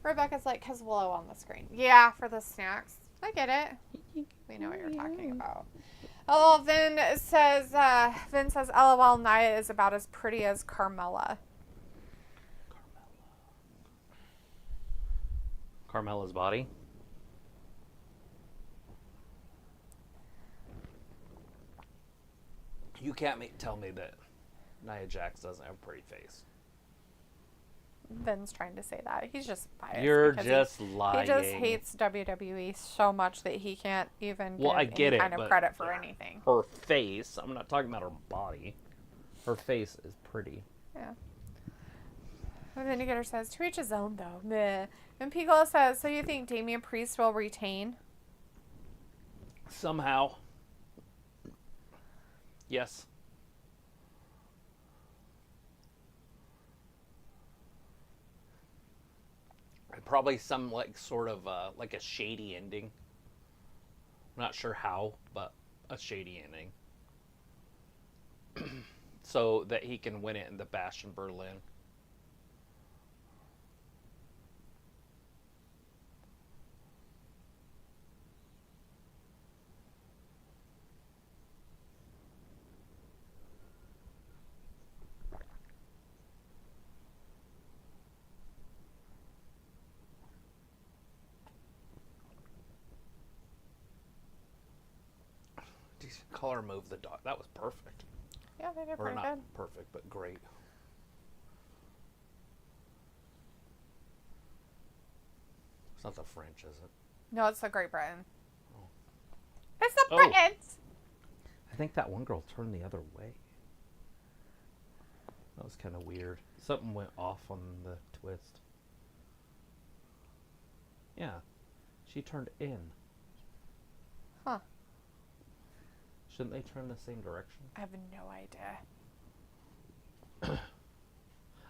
Rebecca's like, because Willow on the screen. Yeah, for the snacks. I get it. We know what you're talking about. Oh, Vin says, LOL, Nia is about as pretty as Carmella. Carmella's body? You can't tell me that Nia Jax doesn't have a pretty face. Vin's trying to say that. He's just biased. You're just lying. He just hates WWE so much that he can't even Well, I give get any it, kind of but credit for anything. Her face, I'm not talking about her body. Her face is pretty. Yeah. The Vindicator says, to each his own, though. Meh. And Piccolo says, so you think Damian Priest will retain? Somehow. Yes. Probably some, like, sort of, like a shady ending. I'm not sure how, but a shady ending. so that he can win it in the Bash in Berlin. Decent color move the dog. That was perfect. Yeah, they did Or pretty not good. perfect, but great. It's not the French, is it? No, it's the Great Britain. Oh. It's the Oh. Britons! I think that one girl turned the other way. That was kind of weird. Something went off on the twist. Yeah. She turned in. Huh. Shouldn't they turn the same direction? I have no idea.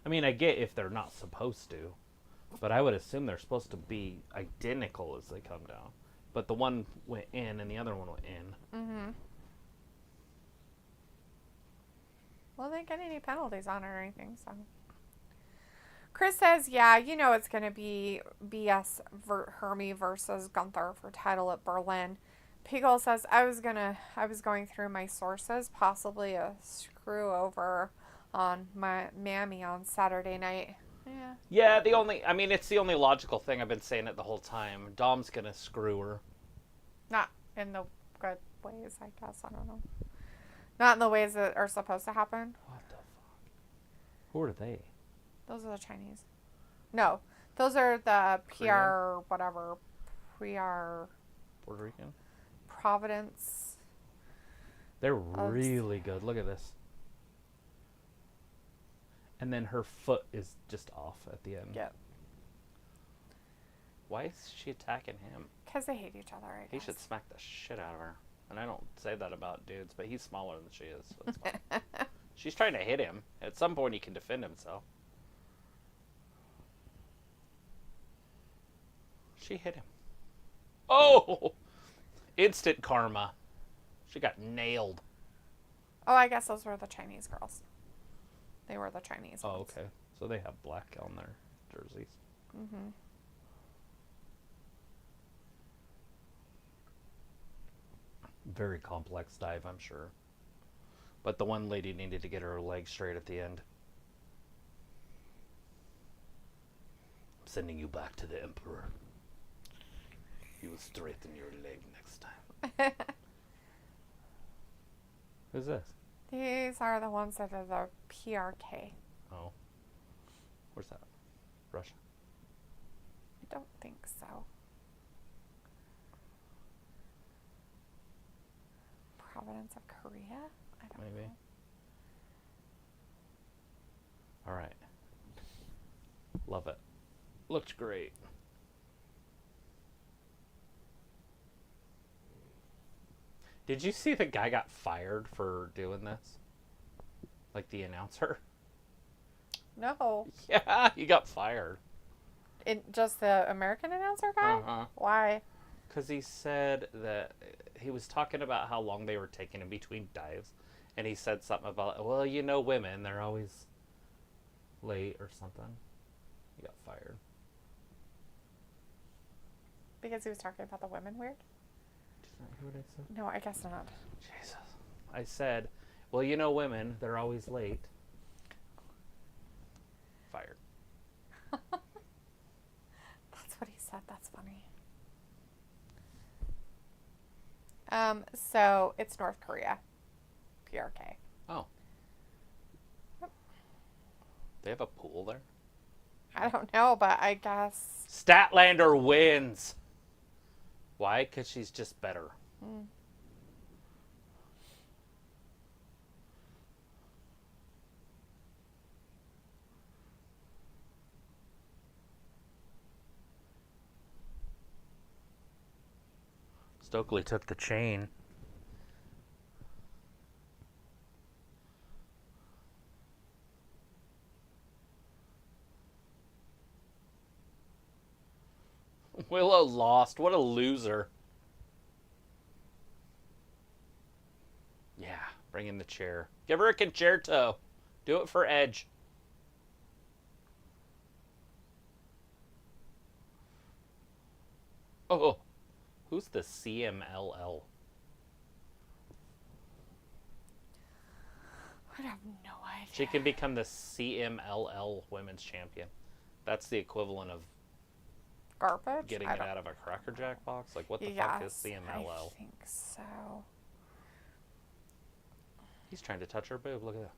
I mean, I get if they're not supposed to, but I would assume they're supposed to be identical as they come down. But the one went in and the other one went in. Mm-hmm. Well, they didn't get any penalties on it or anything, so. Chris says, yeah, you know it's going to be BS Hermie versus Gunther for title at Berlin. Piggle says, I was going through my sources, possibly a screw over on my Mammy on Saturday night. Yeah. Yeah, it's the only logical thing. I've been saying it the whole time. Dom's gonna screw her. Not in the good ways, I guess. I don't know. Not in the ways that are supposed to happen. What the fuck? Who are they? Those are the Chinese. No, those are the PR, whatever. PR. Puerto Rican? Providence. They're really good. Look at this. And then her foot is just off at the end. Yep. Why is she attacking him? Because they hate each other, I guess. He should smack the shit out of her. And I don't say that about dudes, but he's smaller than she is, so it's fine. She's trying to hit him. At some point, he can defend himself. She hit him. Oh! Instant karma. She got nailed. Oh, I guess those were the Chinese girls. They were the Chinese Oh, ones. okay. So they have black on their jerseys. Mm-hmm. Very complex dive, I'm sure. But the one lady needed to get her leg straight at the end. I'm sending you back to the Emperor. You will straighten your leg next time. Who's this? These are the ones that are the PRK. Oh. Where's that? Russia? I don't think so. Providence of Korea? I don't Maybe. know. Alright. Love it. Looked great. Did you see the guy got fired for doing this? Like the announcer? No. Yeah, he got fired. Just the American announcer guy? Uh-huh. Why? Because he said that he was talking about how long they were taking in between dives. And he said something about, well, you know women, they're always late or something. He got fired. Because he was talking about the women weird? Did you not hear what I said? No, I guess not. Jesus. I said, well, you know women, they're always late. Fired. That's what he said. That's funny. So it's North Korea. PRK. Oh. They have a pool there? I don't know, but I guess. Statlander wins. Why? Because she's just better. Mm. Stokely took the chain. Willow lost. What a loser. Yeah, Bring in the chair. Give her a concerto. Do it for Edge. Oh, who's the CMLL? I have no idea. She can become the CMLL Women's Champion. That's the equivalent of Garbage? getting it out of a Cracker Jack box. Like, what the fuck is CMLL? I think so. He's trying to touch her boob. Look at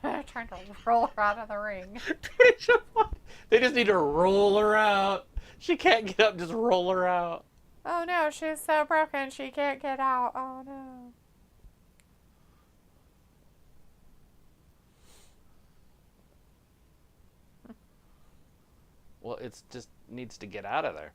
that. Trying to roll her out of the ring. They just need to roll her out. She can't get up, just roll her out. Oh no, she's so broken she can't get out. Oh no. Well, it's just needs to get out of there.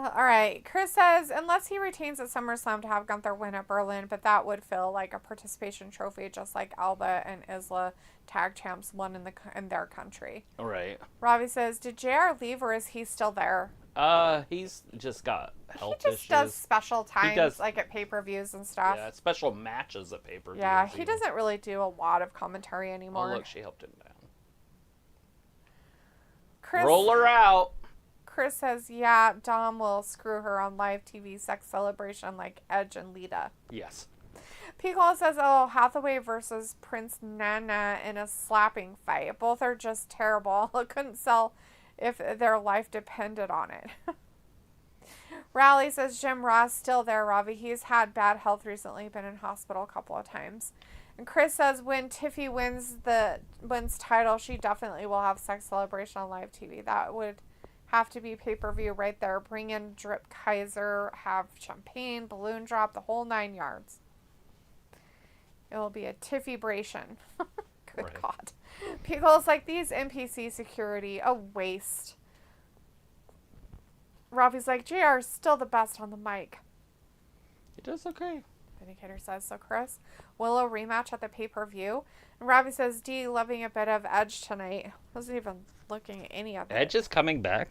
All right. Chris says, unless he retains at SummerSlam to have Gunther win at Berlin, but that would feel like a participation trophy, just like Alba and Isla tag champs won in their country. All right. Robbie says, did JR leave or is he still there? He's just got health issues. He just does special times, does, like at pay-per-views and stuff. Yeah, special matches at pay-per-views. Yeah, he doesn't really do a lot of commentary anymore. Oh, look, she helped him down. Chris, roll her out. Chris says, yeah, Dom will screw her on live TV sex celebration like Edge and Lita. Yes. Piccolo says, oh, Hathaway versus Prince Nana in a slapping fight. Both are just terrible. It couldn't sell if their life depended on it. Raleigh says, Jim Ross still there, Robbie. He's had bad health recently, been in hospital a couple of times. And Chris says, when Tiffy wins title, she definitely will have sex celebration on live TV. That would have to be pay-per-view right there. Bring in Drip Kaiser, have champagne, balloon drop, the whole 9 yards. It will be a Tiffy-bration. Good right. God. People's like, these NPC security, a waste. Robbie's like, JR's still the best on the mic. He does okay. Vindicator says, so Chris, Willow rematch at the pay-per-view. And Robbie says, D loving a bit of Edge tonight. Wasn't even looking at any of it. Edge is coming back.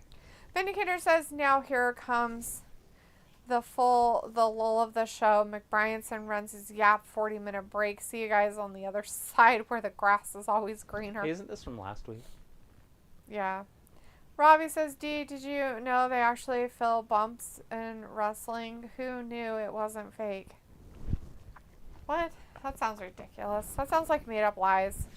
Vindicator says, now here comes the lull of the show. McBryanson runs his yap 40-minute break. See you guys on the other side where the grass is always greener. Hey, isn't this from last week? Yeah. Robbie says, D, did you know they actually feel bumps in wrestling? Who knew it wasn't fake? What? That sounds ridiculous. That sounds like made up lies.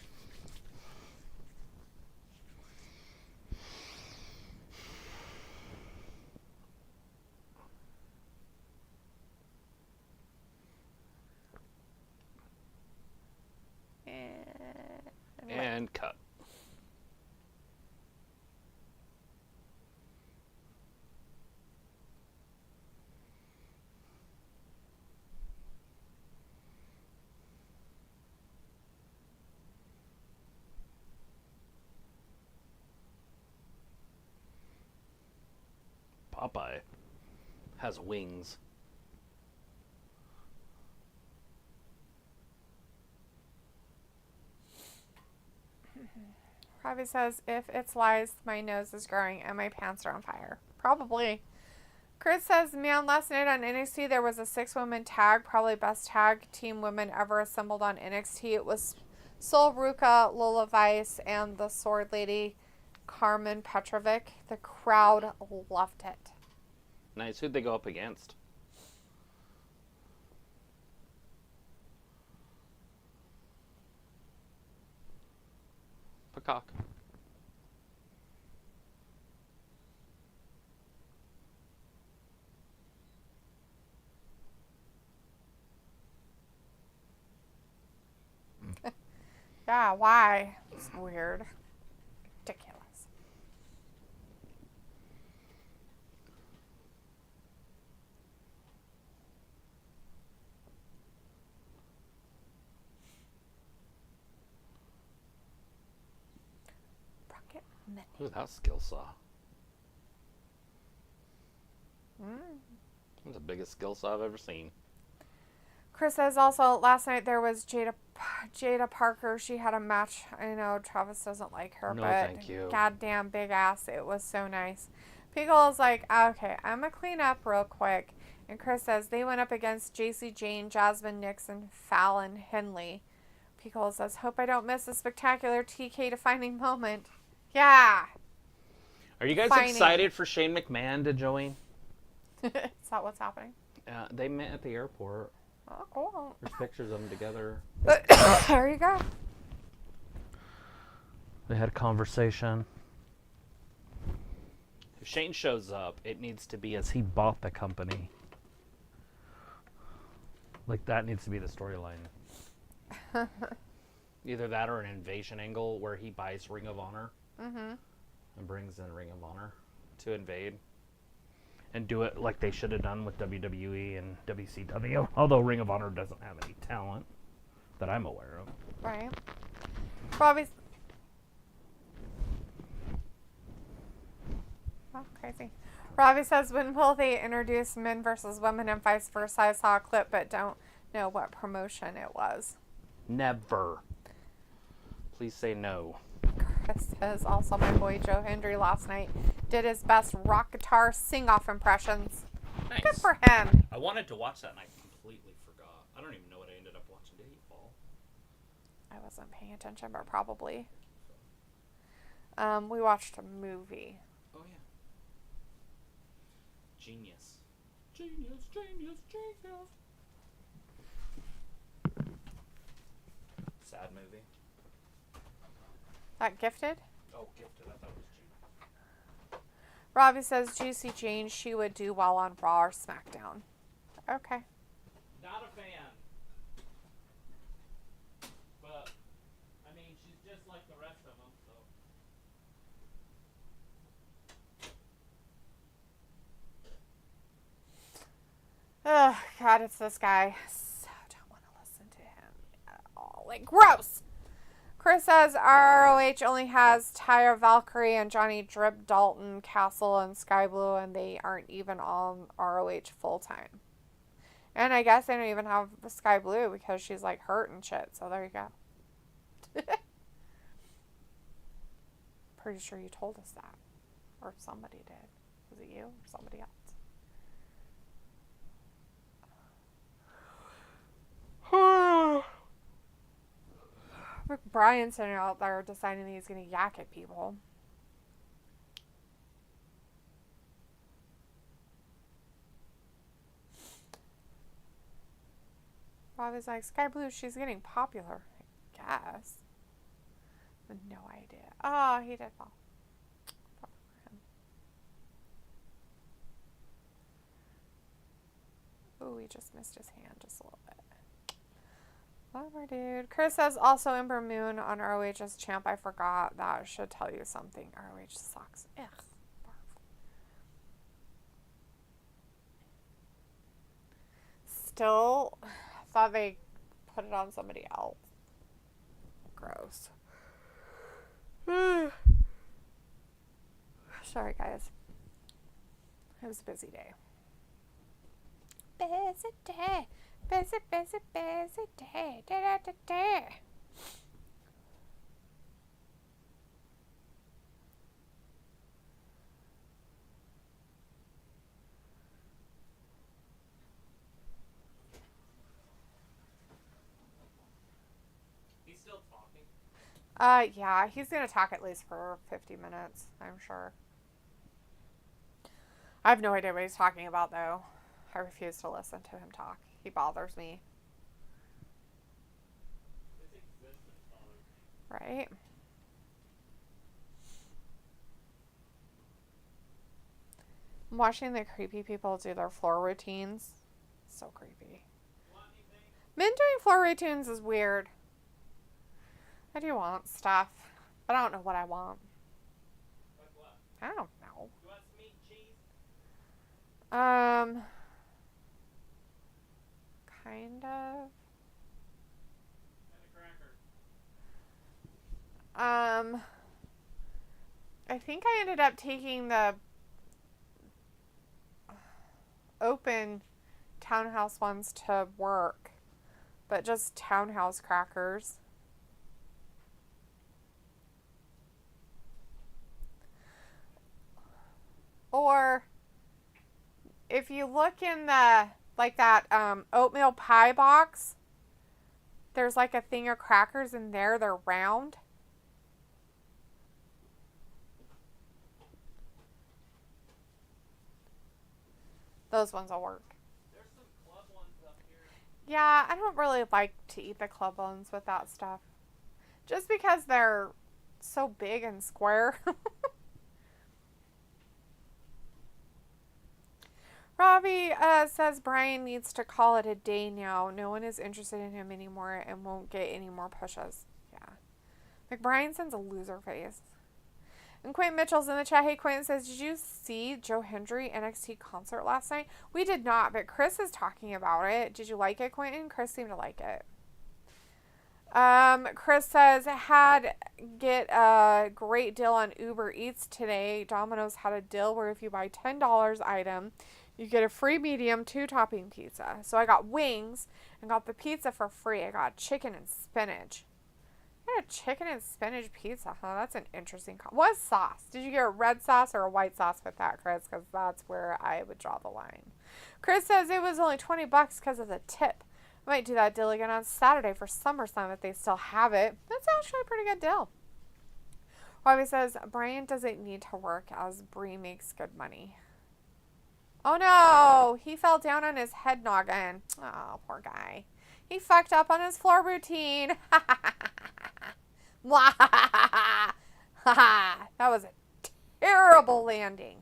And cut. Popeye has wings. Robbie says, if it's lies, my nose is growing and my pants are on fire. Probably. Chris says, man, last night on NXT there was a 6-woman tag, probably best tag team women ever assembled on NXT. It was Sol Ruka, Lola Vice, and the Sword Lady, Carmen Petrovic. The crowd loved it. Nice. Who'd they go up against? Peacock. Yeah, why? It's weird. Ridiculous. Rocket Minute. Ooh, that skill saw. That's the biggest skill saw I've ever seen. Chris says also, last night there was Jada Jada Parker, she had a match. I know Travis doesn't like her, No, but thank you. goddamn big ass. It was so nice. Pickle is like, okay, I'm going to clean up real quick. And Chris says they went up against JC Jane, Jasmine Nixon, Fallon, Henley. Pickle says, hope I don't miss a spectacular TK defining moment. Yeah. Are you guys excited for Shane McMahon to join? Is that what's happening? They met at the airport. Oh, cool. There's pictures of them together. There you go. They had a conversation. If Shane shows up, it needs to be as he bought the company. Like, that needs to be the storyline. Either that or an invasion angle where he buys Ring of Honor and brings in Ring of Honor to invade. And do it like they should have done with WWE and WCW. Although Ring of Honor doesn't have any talent that I'm aware of. Right. Robbie's... Oh, crazy. Robbie says, when will they introduce men versus women and vice versa? I saw a clip, but don't know what promotion it was. Never. Please say no. Chris says, also my boy Joe Hendry last night did his best rock guitar sing-off impressions. Nice. Good for him. I wanted to watch that and I completely forgot. I don't even know what I ended up watching. Did he fall? I wasn't paying attention, but probably. We watched a movie. Oh, yeah. Genius. Genius, genius, genius. Sad movie. That Gifted? Oh, Gifted. I thought it was Genius. Robbie says, Juicy Jane, she would do well on Raw or SmackDown. Okay. Not a fan. But, I mean, she's just like the rest of them, so. Oh, God, it's this guy. So don't want to listen to him at all. Like, gross! Chris says ROH only has Tyra Valkyrie and Johnny Drip, Dalton, Castle, and Sky Blue, and they aren't even on ROH full-time. And I guess they don't even have Sky Blue because she's, like, hurt and shit. So there you go. Pretty sure you told us that. Or somebody did. Was it you or somebody else? Brian's sitting out there deciding that he's going to yak at people. Robbie's like, Sky Blue, she's getting popular. I guess. I have no idea. Oh, he did fall. Oh, he just missed his hand just a little bit. Whatever, dude. Chris says also Ember Moon on ROH as champ. I forgot. That should tell you something. ROH sucks. Ugh. Still thought they put it on somebody else. Gross. Sorry, guys. It was a busy day. Busy day. Busy, busy, busy day. Da, da, da, da. He's still talking? Yeah, he's gonna talk at least for 50 minutes, I'm sure. I have no idea what he's talking about, though. I refuse to listen to him talk. He bothers me. His existence bothers me. Right? I'm watching the creepy people do their floor routines. So creepy. Men doing floor routines is weird. I do want stuff, but I don't know what I want. Like what? I don't know. You want some meat and cheese? Kind of. And a cracker. I think I ended up taking the open townhouse ones to work but just Townhouse crackers. Or if you look in the, like that oatmeal pie box, there's like a thing of crackers in there. They're round. Those ones will work. There's some club ones up here. Yeah, I don't really like to eat the club ones with that stuff. Just because they're so big and square. Robbie says Brian needs to call it a day now. No one is interested in him anymore and won't get any more pushes. Yeah. Like, Brian sends a loser face. And Quentin Mitchell's in the chat. Hey, Quentin says, did you see Joe Hendry NXT concert last night? We did not, but Chris is talking about it. Did you like it, Quentin? Chris seemed to like it. Chris says, get a great deal on Uber Eats today. Domino's had a deal where if you buy $10 item, you get a free medium 2-topping pizza. So I got wings and got the pizza for free. I got chicken and spinach. I got a chicken and spinach pizza, huh? That's an interesting what sauce? Did you get a red sauce or a white sauce with that, Chris? Because that's where I would draw the line. Chris says it was only $20 because of the tip. I might do that deal again on Saturday for SummerSlam if they still have it. That's actually a pretty good deal. Robbie says, Brian doesn't need to work as Brie makes good money. Oh no! He fell down on his head noggin. Oh, poor guy. He fucked up on his floor routine. That was a terrible landing.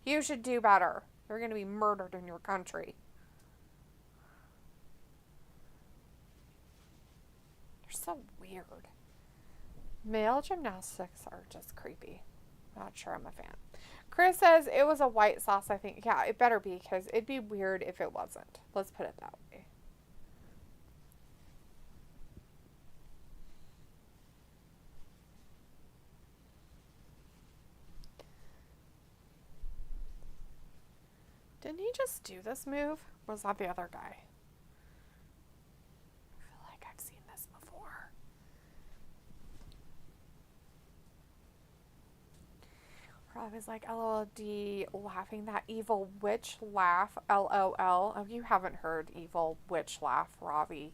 You should do better. You're going to be murdered in your country. You're so weird. Male gymnastics are just creepy. Not sure I'm a fan. Chris says it was a white sauce, I think. Yeah, it better be, because it'd be weird if it wasn't. Let's put it that way. Didn't he just do this move? Or was that the other guy? I feel like I've seen this before. Robbie's like, LOLD, laughing that evil witch laugh, LOL. Oh, you haven't heard evil witch laugh, Robbie.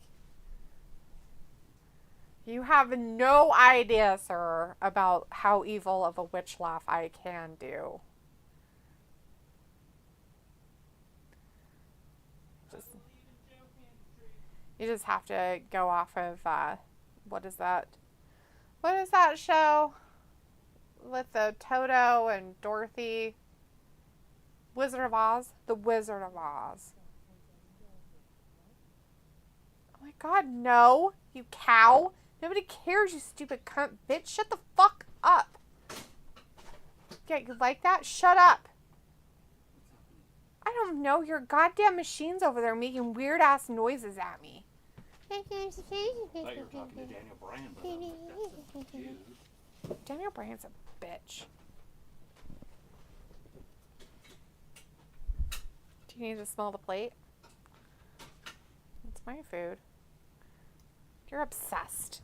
You have no idea, sir, about how evil of a witch laugh I can do. You just have to go off of, what is that? What is that show? With the Toto and Dorothy. Wizard of Oz? The Wizard of Oz. Oh my god, no. You cow. Nobody cares, you stupid cunt bitch. Shut the fuck up. Yeah, you like that? Shut up. I don't know. Your goddamn machine's over there making weird ass noises at me. I thought you were talking to Daniel Bryan, but I'm like, that's just confused. Daniel Bryan's a bitch. Do you need to smell the plate? It's my food. You're obsessed.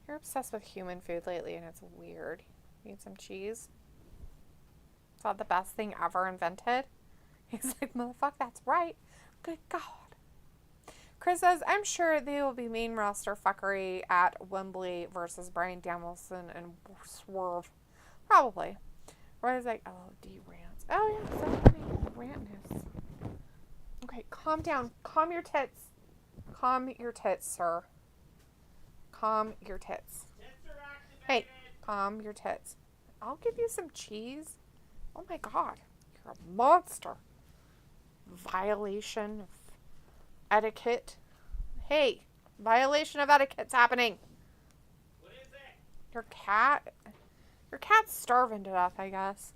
You're obsessed with human food lately, and it's weird. Need some cheese? Is that the best thing ever invented? He's like, motherfucker, that's right. Good God. Chris says, I'm sure they will be main roster fuckery at Wembley versus Bryan Danielson and Swerve. Probably. Roy's like, oh, D rants. Oh, yeah, so rantness. Okay, calm down. Calm your tits. Calm your tits, sir. Calm your tits. Hey, calm your tits. I'll give you some cheese. Oh my God. You're a monster. Violation of etiquette. Hey, violation of etiquette's happening. What is it? Your cat's starving to death, I guess.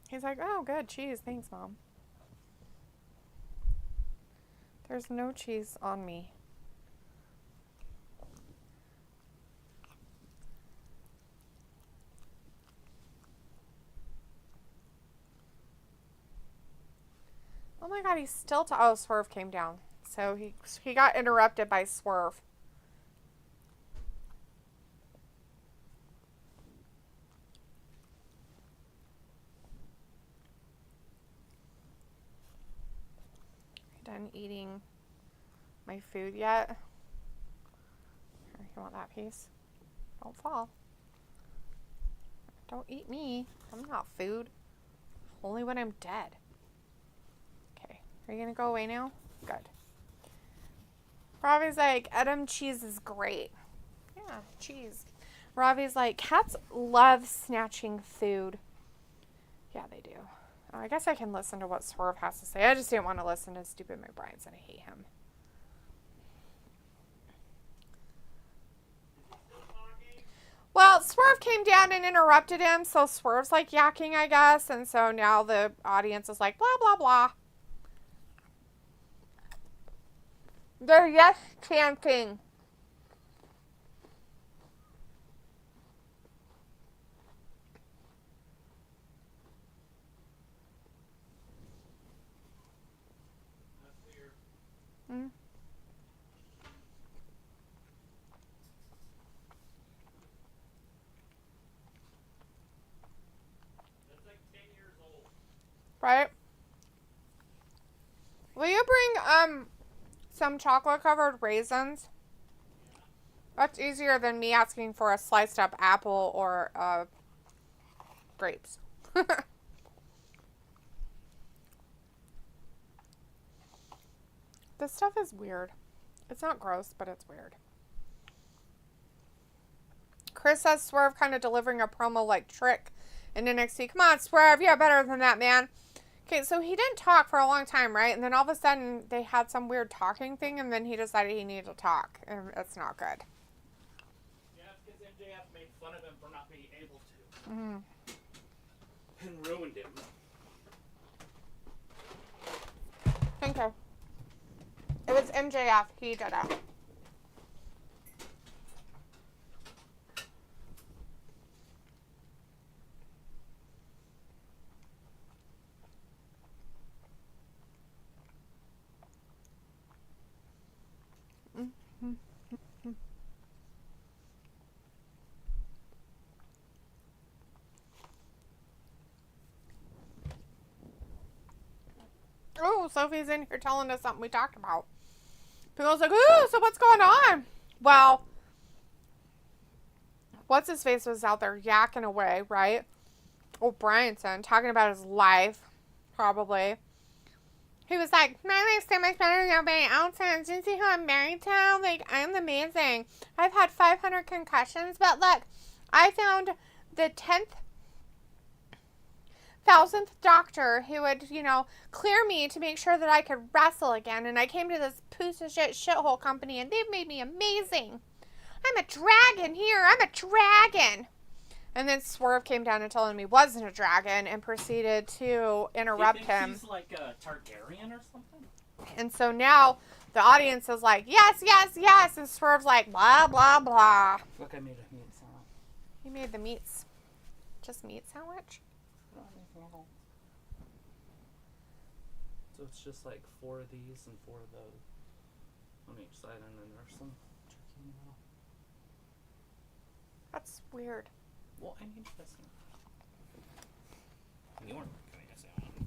He's like, oh, good, cheese. Thanks, Mom. There's no cheese on me. Oh my god, he's still oh, Swerve came down. So he got interrupted by Swerve. Done eating my food yet? Here, you want that piece? Don't fall. Don't eat me. I'm not food. Only when I'm dead. Okay. Are you gonna go away now? Good. Ravi's like, Edam cheese is great. Yeah, cheese. Ravi's like, cats love snatching food. Yeah, they do. Oh, I guess I can listen to what Swerve has to say. I just didn't want to listen to stupid McBride's and I hate him. Well, Swerve came down and interrupted him, so Swerve's like yakking, I guess, and so now the audience is like, blah, blah, blah. They're yes chanting. That's weird. Mm. That's like 10 years old. Right? Will you bring some chocolate covered raisins? That's easier than me asking for a sliced up apple or grapes. This stuff is weird. It's not gross, but it's weird. Chris says Swerve kind of delivering a promo like Trick in NXT. Come on, Swerve, you're better than that, man. Okay, so he didn't talk for a long time, right? And then all of a sudden they had some weird talking thing, and then he decided he needed to talk, and it's not good. Yeah, it's because MJF made fun of him for not being able to. Mm-hmm. And ruined him. Thank you. It was MJF. He did it. Oh, Sophie's in here telling us something we talked about. People's like, ooh, so what's going on? Well, what's his face was out there yakking away, right? Oh, Bryanson, talking about his life, probably. He was like, my life's so much better than everybody else's. Do you see who I'm married to? Like, I'm amazing. I've had 500 concussions, but look, I found the 10,000th doctor who would, clear me to make sure that I could wrestle again. And I came to this piece of shit shithole company, and they've made me amazing. I'm a dragon here. I'm a dragon. And then Swerve came down and told him he wasn't a dragon and proceeded to interrupt him. He's like a Targaryen or something? And so now the audience is like, yes, yes, yes. And Swerve's like, blah, blah, blah. Look, I made a meat sandwich. He made the meats. Just meat sandwich? So it's just like 4 of these and 4 of those on each side, and then there's some turkey in the middle. That's weird. Well, I need this. You weren't going to say on.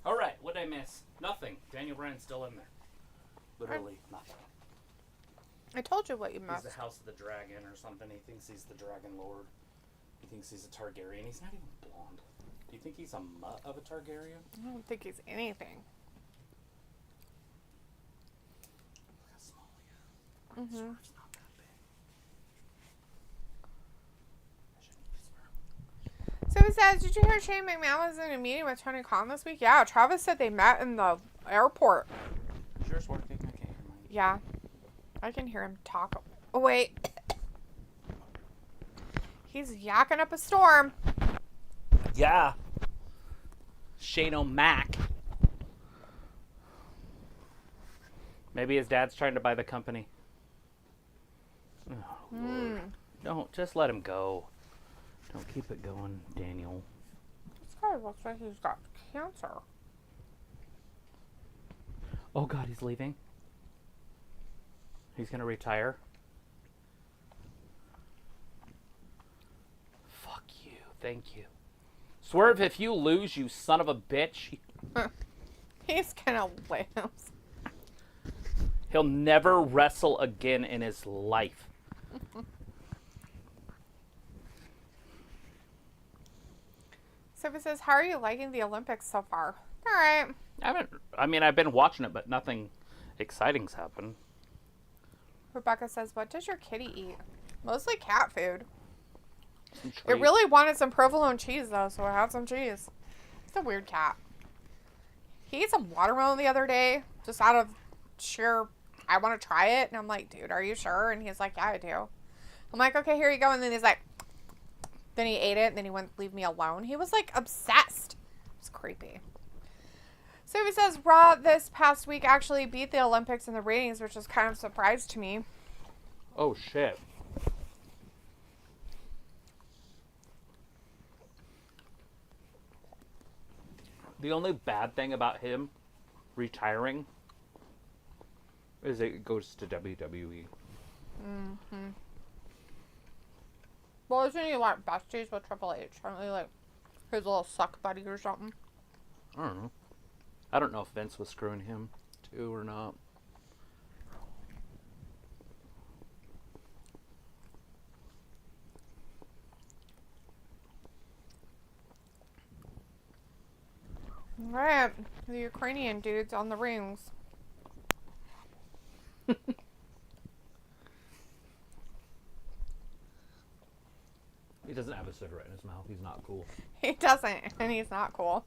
All right, what did I miss? Nothing. Daniel Bryan's still in there. Literally nothing. I told you what you missed. He's the House of the Dragon or something. He thinks he's the Dragon Lord. He thinks he's a Targaryen. He's not even blonde. Do you think he's a mutt of a Targaryen? I don't think he's anything. Look how small he is. Mm-hmm. Swerve's not that big. I shouldn't use Swerve. So he says, did you hear Shane McMahon was in a meeting with Tony Khan this week? Yeah, Travis said they met in the airport. Yours working? I can't hear mine. Yeah. I can hear him talk. Oh, wait. He's yakking up a storm. Yeah. Shane O'Mac. Maybe his dad's trying to buy the company. Oh, Hmm. Don't just let him go. Don't keep it going, Daniel. This guy looks like he's got cancer. Oh God, he's leaving. He's gonna retire. Fuck you. Thank you. Swerve, if you lose, you son of a bitch. He's gonna lose. He'll never wrestle again in his life. So he says, how are you liking the Olympics so far? All right. I've been watching it, but nothing exciting's happened. Rebecca says, what does your kitty eat? Mostly cat food. It Treat. really wanted some provolone cheese, though, so I had some cheese. It's a weird cat. He ate some watermelon the other day, just out of sheer, I want to try it. And I'm like, dude, are you sure? And he's like, yeah, I do. I'm like, okay, here you go. And then he's like, then he ate it, and then he wouldn't leave me alone. He was, like, obsessed. It was creepy. So he says, Raw this past week actually beat the Olympics in the ratings, which is kind of a surprise to me. Oh, shit. The only bad thing about him retiring is it goes to WWE. Mm-hmm. Well, isn't he like besties with Triple H? Aren't they like his little suck buddy or something? I don't know. I don't know if Vince was screwing him too or not. Right. The Ukrainian dudes on the rings. He doesn't have a cigarette in his mouth. He's not cool. He doesn't, and he's not cool.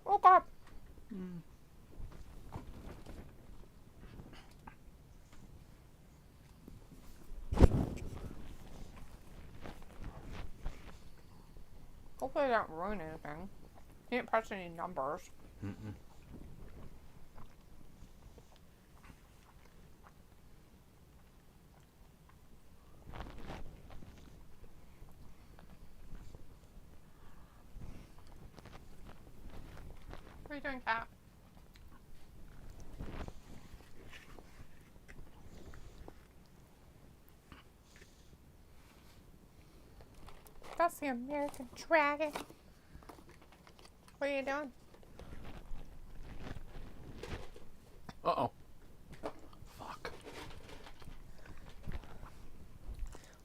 Oh, God. Hopefully I don't ruin anything. He didn't press any numbers. Mm-mm. What are you doing, Cat? That's the American Dragon. What are you doing? Uh-oh. Fuck.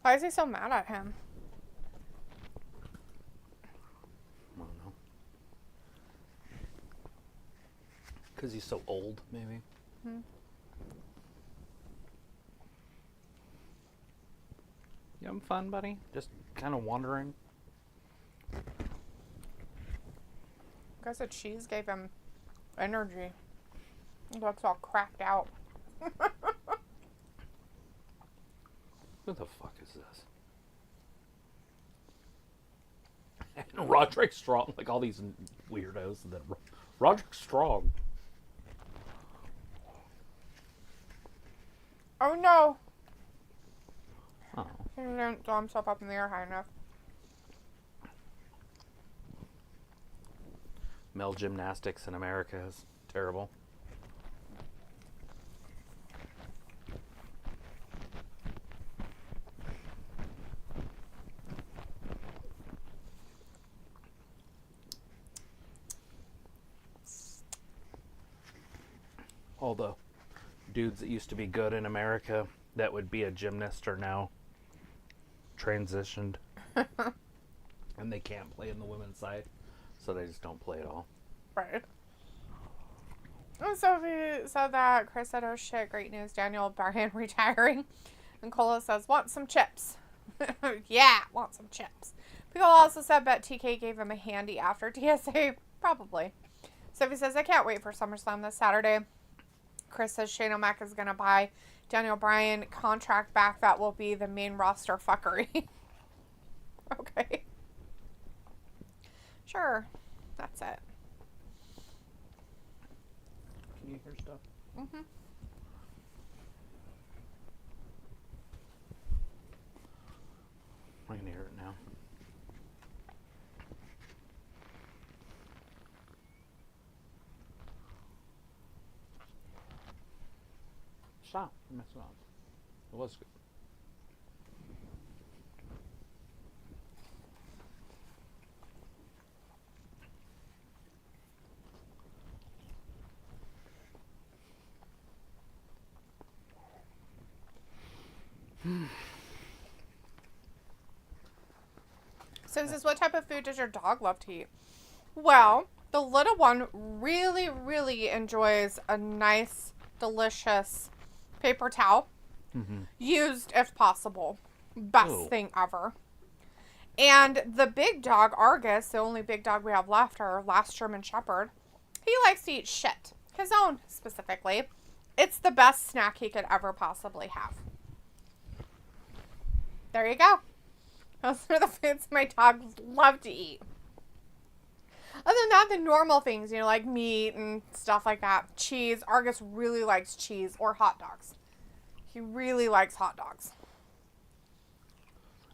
Why is he so mad at him? I don't know. Because he's so old, maybe. Hmm. You having fun, buddy? Just kind of wandering. I guess the cheese gave him energy. He looks all cracked out. Who the fuck is this? And Roderick Strong, like all these weirdos. And then Roderick Strong. Oh no! Oh. He didn't throw himself up in the air high enough. Male gymnastics in America is terrible. All the dudes that used to be good in America that would be a gymnast are now transitioned. And they can't play in the women's side, so they just don't play at all. Right. And Sophie said that. Chris said, oh shit, great news. Daniel Bryan retiring. And Cola says, want some chips. Yeah, want some chips. People also said bet TK gave him a handy after TSA. Probably. Sophie says, I can't wait for SummerSlam this Saturday. Chris says Shane O'Mac is going to buy Daniel Bryan contract back. That will be the main roster fuckery. Okay. Sure. That's it. Can you hear stuff? Mm-hmm. I can hear it now. Stop. You're messing up. It was good. So this is, what type of food does your dog love to eat? Well, the little one really, really enjoys a nice, delicious paper towel. Mm-hmm. Used if possible. Best Ooh. thing ever. And the big dog, Argus, the only big dog we have left, our last German Shepherd, he likes to eat shit. His own, specifically. It's the best snack he could ever possibly have. There you go. Those are the foods my dogs love to eat. Other than that, the normal things, you know, like meat and stuff like that. Cheese. Argus really likes cheese or hot dogs. He really likes hot dogs.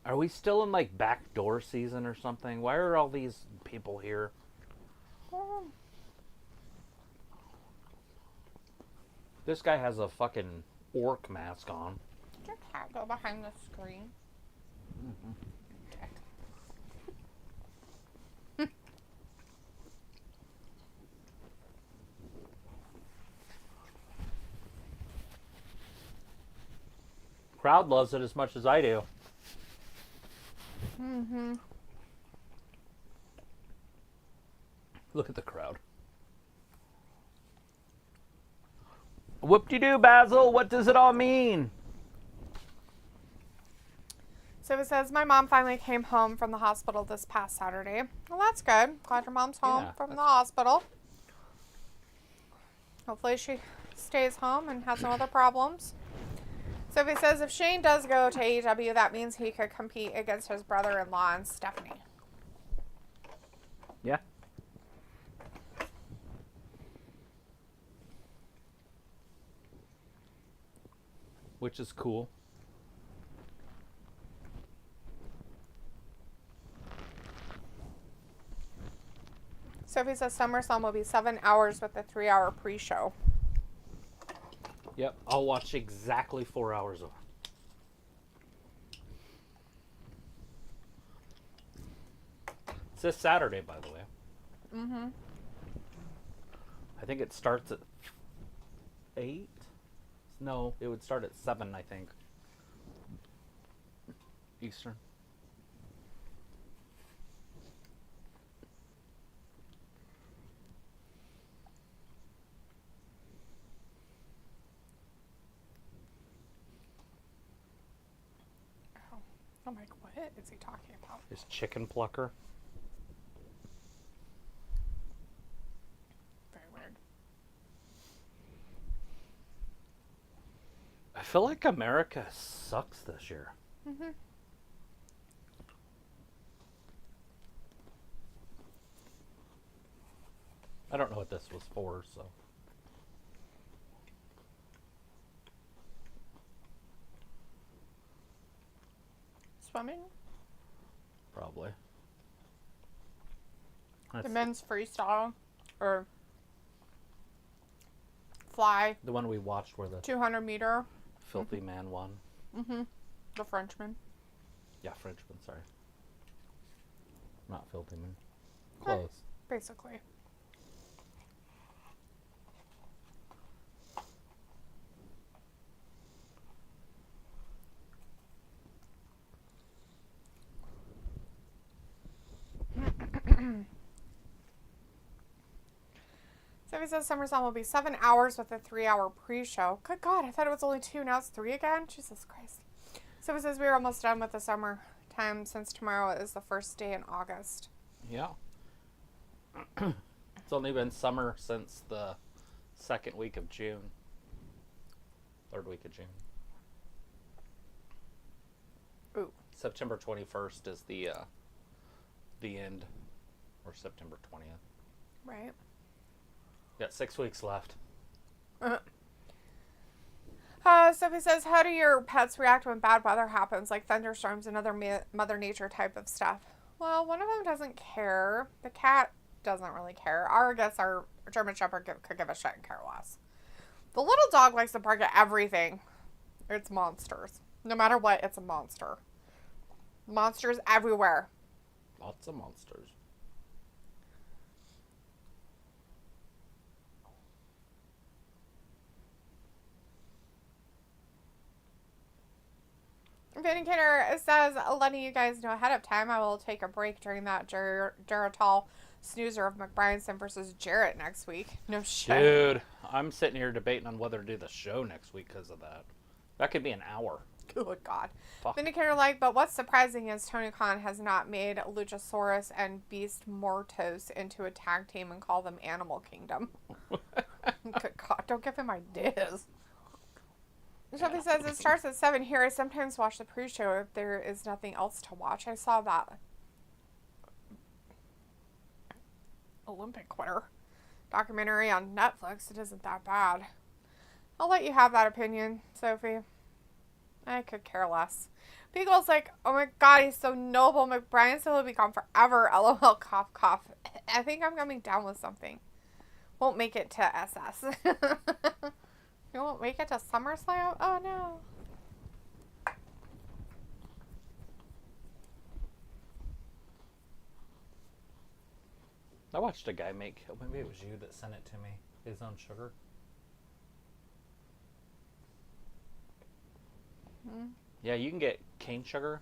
Are we still in like backdoor season or something? Why are all these people here? This guy has a fucking orc mask on. Did your cat go behind the screen? Mm-hmm. Okay. Crowd loves it as much as I do. Mm-hmm. Look at the crowd. Whoop-de-doo, Basil. What does it all mean? So it says, my mom finally came home from the hospital this past Saturday. Well, that's good. Glad your mom's home Yeah, from the hospital. Hopefully she stays home and has no other problems. So he says, if Shane does go to AEW, that means he could compete against his brother-in-law and Stephanie. Yeah. Which is cool. Sophie says SummerSlam will be 7 hours with a 3-hour pre-show. Yep, I'll watch exactly 4 hours of it. It's this Saturday, by the way. Mm-hmm. I think it starts at 8? No, it would start at 7, I think. Eastern. I'm like, what is he talking about? Is chicken plucker. Very weird. I feel like America sucks this year. Mm-hmm. I don't know what this was for, so. Swimming? Probably. The That's men's freestyle or fly the one we watched where the 200 meter. filthy man won. Mm-hmm. The Frenchman. Yeah, Frenchman, sorry. Not filthy man. Close. Basically. So he says SummerSlam will be 7 hours with a 3-hour pre-show. Good God, I thought it was only 2, now it's 3 again? Jesus Christ. So he says we're almost done with the summer time since tomorrow is the first day in August. Yeah. It's only been summer since the second week of June. Third week of June. Ooh. September 21st is the end. or September 20th. Right. Got 6 weeks left. Sophie says, how do your pets react when bad weather happens, like thunderstorms and other Mother Nature type of stuff? Well, one of them doesn't care. The cat doesn't really care. I guess our German Shepherd could give a shit and care less. The little dog likes to bark at everything. It's monsters. No matter what, it's a monster. Monsters everywhere. Lots of monsters. Vindicator says, letting you guys know ahead of time, I will take a break during that Geritol snoozer of McBryanson versus Jarrett next week. No shit. Dude, I'm sitting here debating on whether to do the show next week because of that. That could be an hour. Good God. Fuck. Vindicator but what's surprising is Tony Khan has not made Luchasaurus and Beast Mortos into a tag team and call them Animal Kingdom. Good God, don't give him ideas. Somebody says it starts at 7 here. I sometimes watch the pre-show if there is nothing else to watch. I saw that Olympic quitter documentary on Netflix. It isn't that bad. I'll let you have that opinion, Sophie. I could care less. Beagle's like, oh my God, he's so noble. McBrien still will be gone forever. LOL, cough, cough. I think I'm coming down with something. Won't make it to SS. You won't make it to SummerSlam? Oh no. I watched a guy make, maybe it was you that sent it to me, his own sugar. Yeah, you can get cane sugar,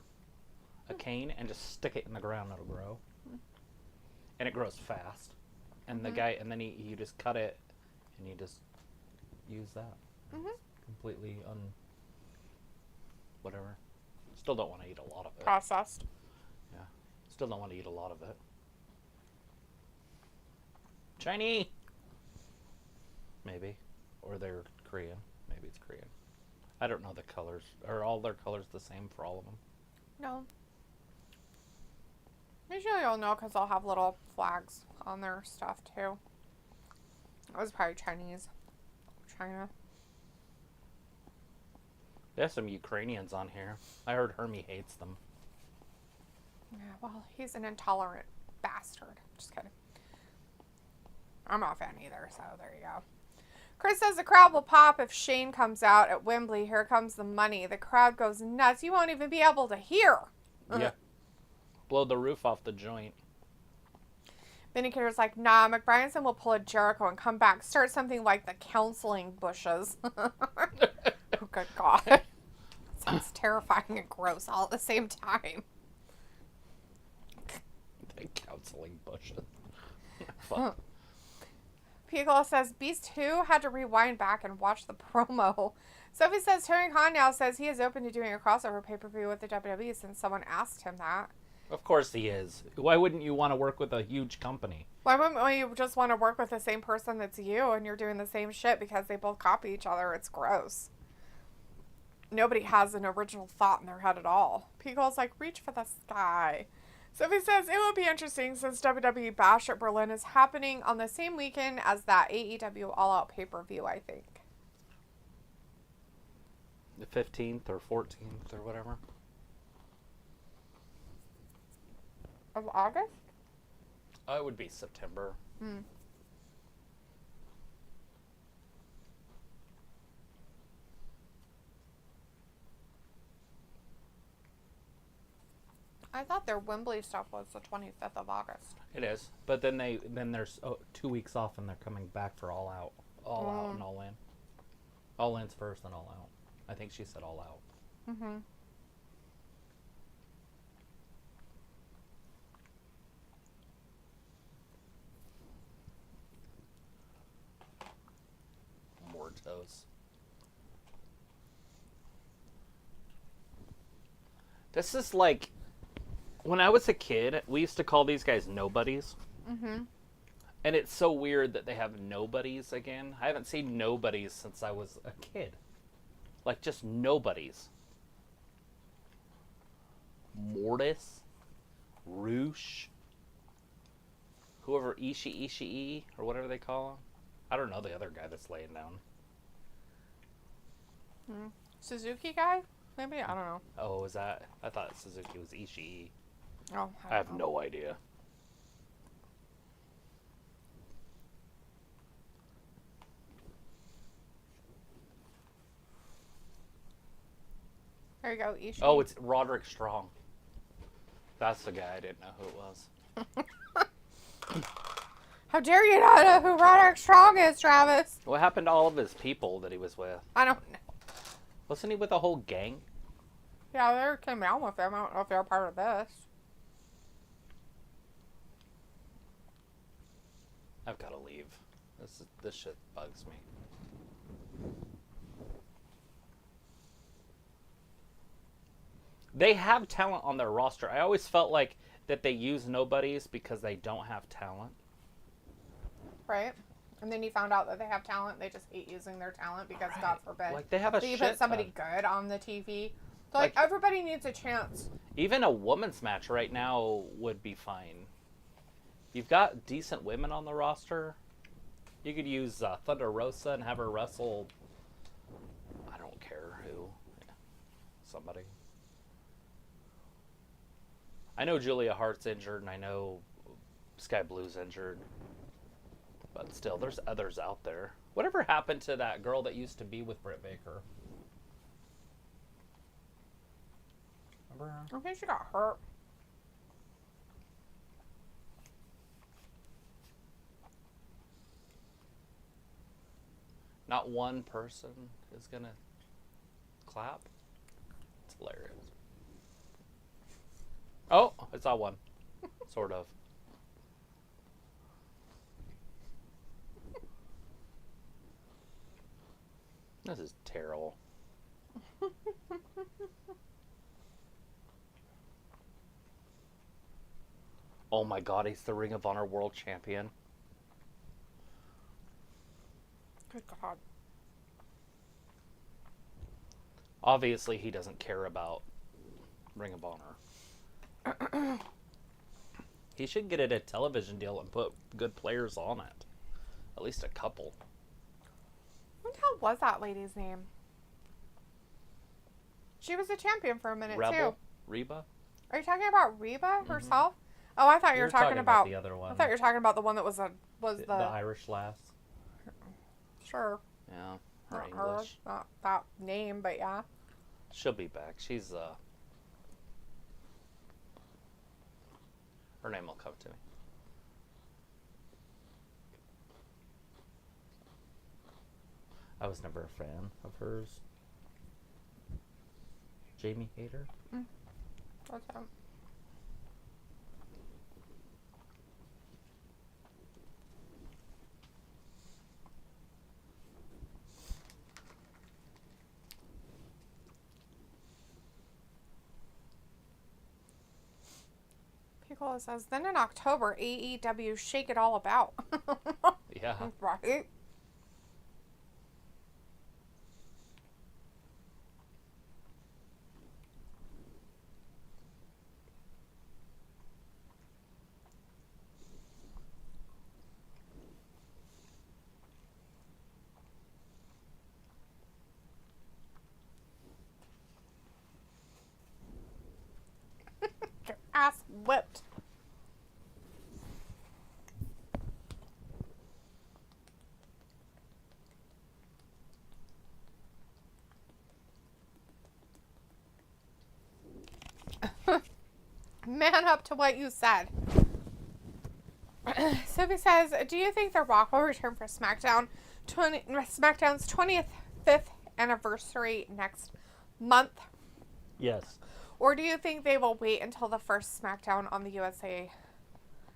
a cane, and just stick it in the ground. It'll grow, and it grows fast. And the guy, and then you just cut it, and you just use that. Completely whatever. Still don't want to eat a lot of it. Processed. Yeah, still don't want to eat a lot of it. Chinese, maybe, or they're Korean. Maybe it's Korean. I don't know the colors. Are all their colors the same for all of them? No. Usually you'll know because they'll have little flags on their stuff too. It was probably Chinese. China. There's some Ukrainians on here. I heard Hermie hates them. Yeah, well, he's an intolerant bastard. Just kidding. I'm not a fan either, so there you go. Chris says the crowd will pop if Shane comes out at Wembley. Here comes the money. The crowd goes nuts. You won't even be able to hear. Yeah. Blow the roof off the joint. Vindicator's like, nah, McBryanson will pull a Jericho and come back. Start something like the counseling bushes. Oh, good God. Sounds terrifying and gross all at the same time. The counseling bushes. Fuck. Piccolo says, Beast Who had to rewind back and watch the promo. Sophie says, Tony Khan now says he is open to doing a crossover pay-per-view with the WWE since someone asked him that. Of course he is. Why wouldn't you want to work with a huge company? Why wouldn't you just want to work with the same person that's you and you're doing the same shit because they both copy each other? It's gross. Nobody has an original thought in their head at all. Pico's like, reach for the sky. Sophie says, it will be interesting since WWE Bash at Berlin is happening on the same weekend as that AEW All Out pay-per-view, I think. The 15th or 14th or whatever. Of August? It would be September. I thought their Wembley stuff was the 25th of August. It is, but then there's 2 weeks off and they're coming back for All Out, Out and All In. All In's first and All Out. I think she said All Out. Mortos. This is like, when I was a kid, we used to call these guys nobodies. And it's so weird that they have nobodies again. I haven't seen nobodies since I was a kid. Like, just nobodies. Mortis. Roosh. whoever Ishii, or whatever they call him. I don't know the other guy that's laying down. Suzuki guy? Maybe? I don't know. Oh, is that? I thought Suzuki was Ishii. Oh, I have no idea. There you go, Ishii. Oh, it's Roderick Strong. That's the guy. I didn't know who it was. How dare you not know who Roderick Strong is, Travis? What happened to all of his people that he was with? I don't know. Wasn't he with a whole gang? Yeah, they came down with them. I don't know if they're part of this. I've got to leave. This shit bugs me. They have talent on their roster. I always felt like that they use nobodies because they don't have talent. Right? And then you found out that they have talent. They just hate using their talent because, Right. God forbid, Like they have a that you shit put somebody ton. good on the TV. So, Like- everybody needs a chance. Even a women's match right now would be fine. You've got decent women on the roster. You could use Thunder Rosa and have her wrestle. I don't care who. Somebody. I know Julia Hart's injured, and I know Sky Blue's injured. But still, there's others out there. Whatever happened to that girl that used to be with Britt Baker? Remember her? I think she got hurt. Not one person is gonna clap. It's hilarious. Oh, I saw one. Sort of. This is terrible. Oh my god, he's the Ring of Honor World Champion. Good God. Obviously, he doesn't care about Ring of Honor. He should get it a television deal and put good players on it. At least a couple. What the hell was that lady's name? She was a champion for a minute, Rebel? too. Reba? Are you talking about Reba herself? Oh, I thought you were You're talking about the other one. I thought you were talking about the one that was The Irish lass. Sure. Yeah, her Not her, English. not that name, but yeah. She'll be back. She's her name will come to me. I was never a fan of hers. Jamie Hayter? What's that? Picola says, then in October, AEW Shake It All About. Yeah. Right? Your ass whipped. Man up to what you said. Sophie says, do you think The Rock will return for SmackDown's 25th anniversary next month? Yes. Or do you think they will wait until the first SmackDown on the USA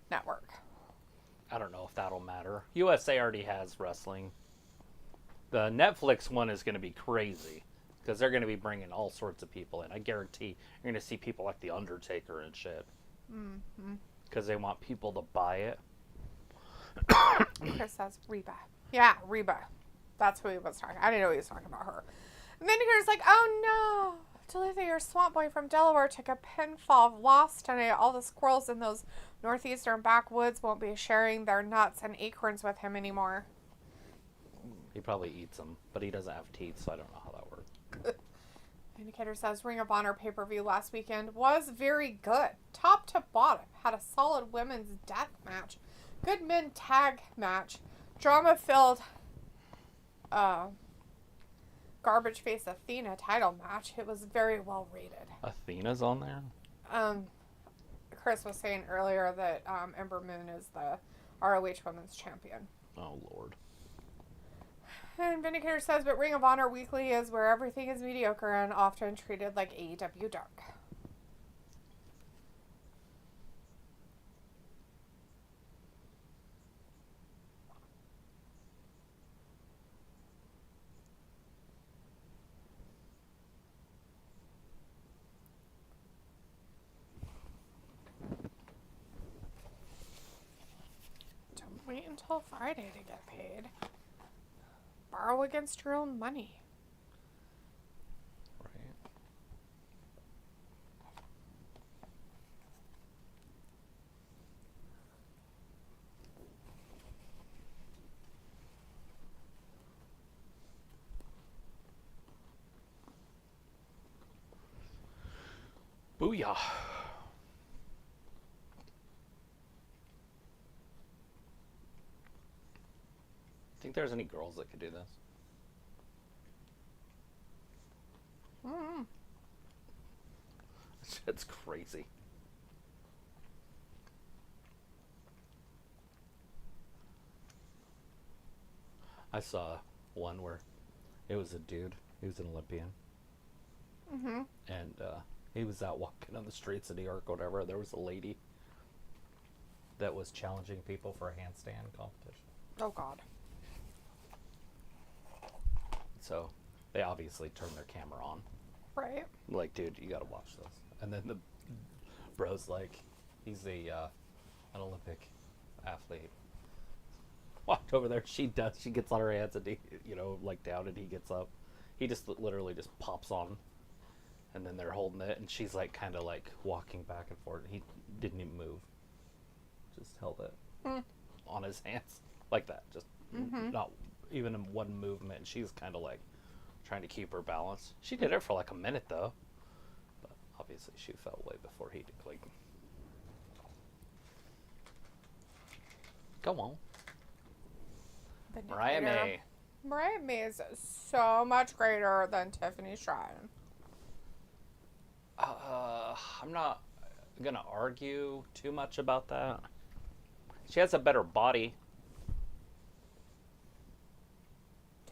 Network? I don't know if that'll matter. USA already has wrestling. The Netflix one is going to be crazy because they're going to be bringing all sorts of people in. I guarantee you're going to see people like The Undertaker and shit. Because they want people to buy it. Chris says Reba. Yeah, Reba. That's who he was talking. I didn't know he was talking about her. And then he was like, "Oh no, Duluth, your swamp boy from Delaware took a pinfall, lost tonight. All the squirrels in those northeastern backwoods won't be sharing their nuts and acorns with him anymore. He probably eats them, but he doesn't have teeth, so I don't know how that works. Indicator says Ring of Honor pay-per-view last weekend was very good. Top to bottom. Had a solid women's death match. Good men tag match. Drama-filled garbage face Athena title match. It was very well rated. Athena's on there? Chris was saying earlier that Ember Moon is the ROH Women's Champion. Oh, Lord. And Vindicator says, but Ring of Honor Weekly is where everything is mediocre and often treated like AEW Dark. Don't wait until Friday to get paid. Borrow against your own money. Right. Booyah. Think there's any girls that could do this? It's crazy. I saw one where it was a dude. He was an Olympian. And he was out walking on the streets of New York or whatever. There was a lady that was challenging people for a handstand competition. Oh, God. So they obviously turned their camera on. Right. Like, dude, you gotta watch this. And then the bro's like, he's an Olympic athlete. Walked over there. She gets on her hands and like down, and he gets up. He just literally just pops on, and then they're holding it, and she's like kind of like walking back and forth. He didn't even move. Just held it on his hands like that. Just not even in one movement. And she's kind of like trying to keep her balance. She did it for like a minute though, but obviously she fell way before he did. Like, go on. Mariah May. Mariah May is so much greater than Tiffany Stratton. I'm not gonna argue too much about that. She has a better body.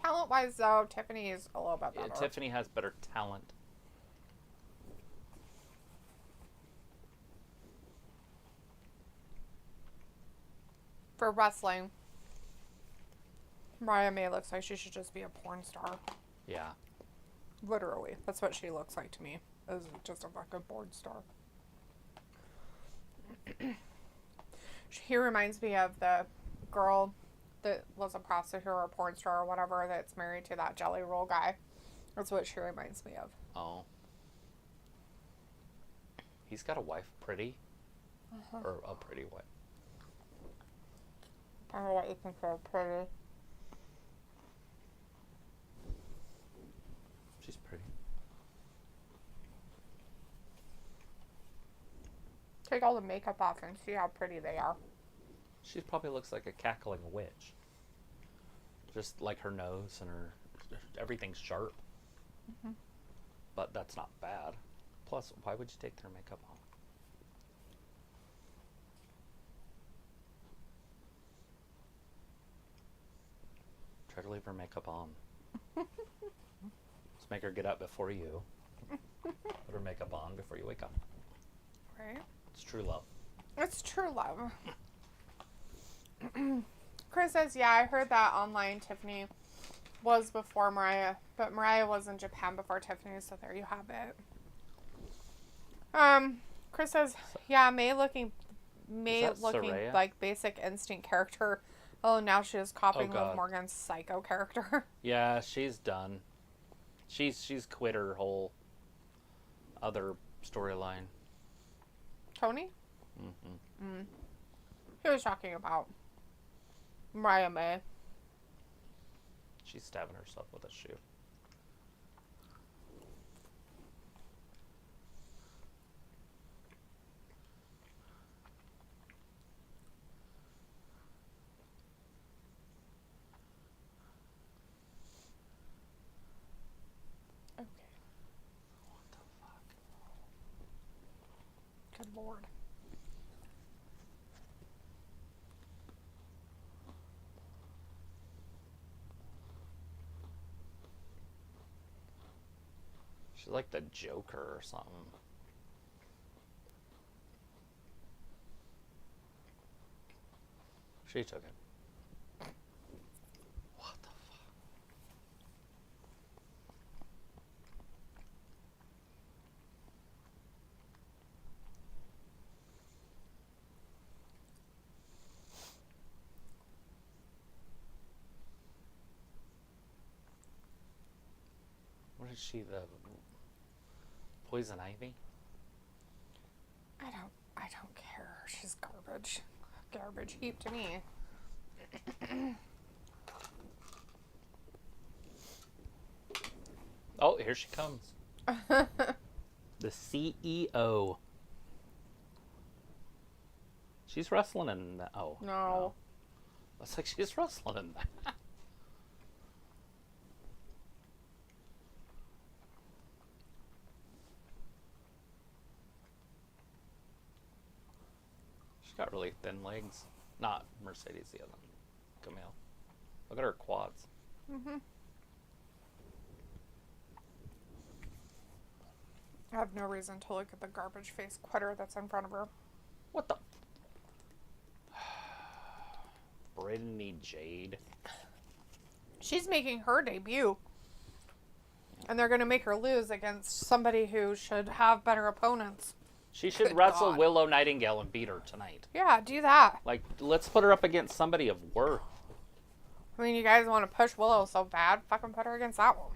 Talent-wise, though, Tiffany is a little bit better. Yeah, Tiffany has better talent. For wrestling, Mariah May looks like she should just be a porn star. Yeah. Literally. That's what she looks like to me. Is just a fucking porn star. She reminds me of the girl that was a prostitute or a porn star or whatever that's married to that Jelly Roll guy. That's what she reminds me of. Oh. He's got a wife, pretty? Or a pretty wife? I don't know what you think of pretty. She's pretty. Take all the makeup off and see how pretty they are. She probably looks like a cackling witch. Just like her nose and her everything's sharp. But that's not bad. Plus, why would you take their makeup off? Try to leave her makeup on. Let's make her get up before you. Put her makeup on before you wake up. Right? It's true love. It's true love. Chris says, yeah, I heard that online Tiffany was before Mariah, but Mariah was in Japan before Tiffany, so there you have it. Chris says, yeah, May looking Saraya? like Basic Instinct character. Oh, now she is copying Liv Morgan's Psycho character. Yeah, she's done. She's quit her whole other storyline. Tony? Mm-hmm. He was talking about Mariah May. She's stabbing herself with a shoe. Okay. What the fuck? Good lord. She's like the Joker or something. She took it. What the fuck? What is she, the poison ivy? I don't care. She's garbage. Garbage heap to me. Oh, here she comes. The CEO. She's wrestling in that. Oh. No. Looks like she's wrestling in that. She's got really thin legs. Not Mercedes, the other one. Camille. Look at her quads. Mm-hmm. I have no reason to look at the garbage face quitter that's in front of her. What the? Brittany Jade. She's making her debut. And they're going to make her lose against somebody who should have better opponents. She should Good wrestle God. Willow Nightingale and beat her tonight. Yeah, do that. Like, let's put her up against somebody of worth. I mean, you guys want to push Willow so bad, fucking put her against that one.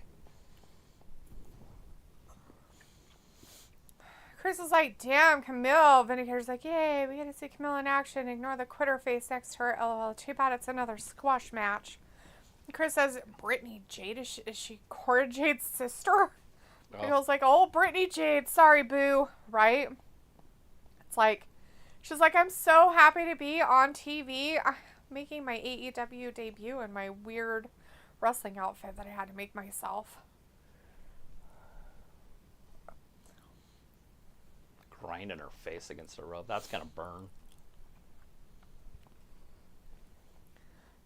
Chris is like, damn, Camille. Vindicator's like, yay, we get to see Camille in action. Ignore the quitter face next to her. LOL, too bad it's another squash match. And Chris says, Brittany Jade, is she Cora Jade's sister? Oh. Camille's like, oh, Brittany Jade, sorry, boo. Right? It's like, she's like, I'm so happy to be on TV. I'm making my AEW debut in my weird wrestling outfit that I had to make myself. Grinding her face against the rope. That's gonna burn.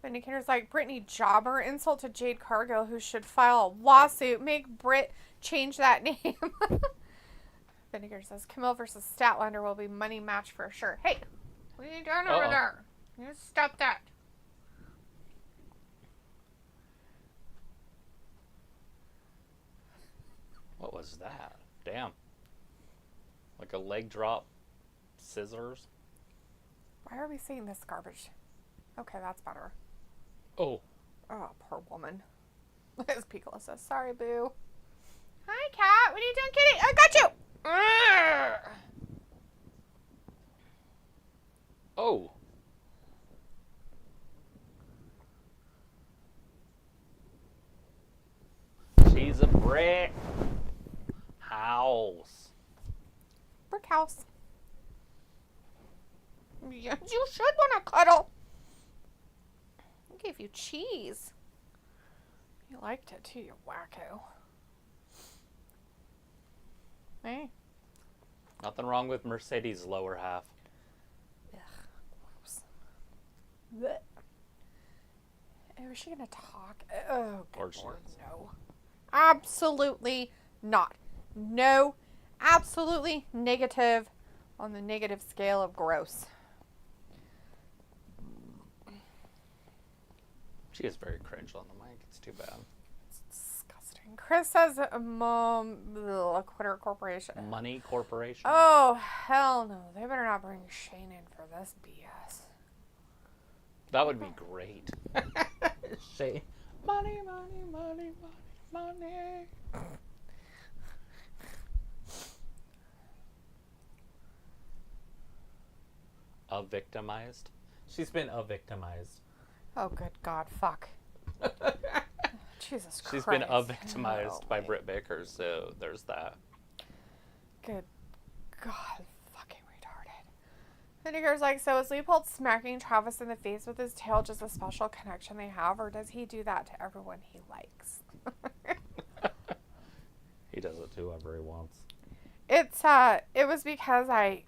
Vindicator's like, Brittany Jobber, insult to Jade Cargill, who should file a lawsuit. Make Britt change that name. Vindicator says, Camille versus Statlander will be money match for sure. Hey, what are you doing over there? You stop that. What was that? Damn. Like a leg drop scissors. Why are we seeing this garbage? Okay, that's better. Oh. Oh, poor woman. As Piccolo says, sorry, boo. Hi, cat. What are you doing, kitty? I got you. Urgh. Oh. She's a brick house. Brick house. Yeah, you should want to cuddle. I gave you cheese. You liked it too, you wacko. Hey. Nothing wrong with Mercedes' lower half. Ugh, gross. Blech. Oh, is she gonna talk? Oh, Or good she Lord, is. no. Absolutely not. No, absolutely negative on the negative scale of gross. She is very cringe on the mic. It's too bad. It's disgusting. Chris says, Quitter Corporation. Money Corporation. Oh, hell no. They better not bring Shane in for this BS. That would be great. Say, money, money, money, money, money. A-victimized. She's been a-victimized. Oh, good God, fuck. Jesus Christ. She's been a-victimized by Britt Baker, so there's that. Good God, fucking retarded. Vinegar's like, so is Leopold smacking Travis in the face with his tail just a special connection they have, or does he do that to everyone he likes? He does it to whoever he wants. It was because I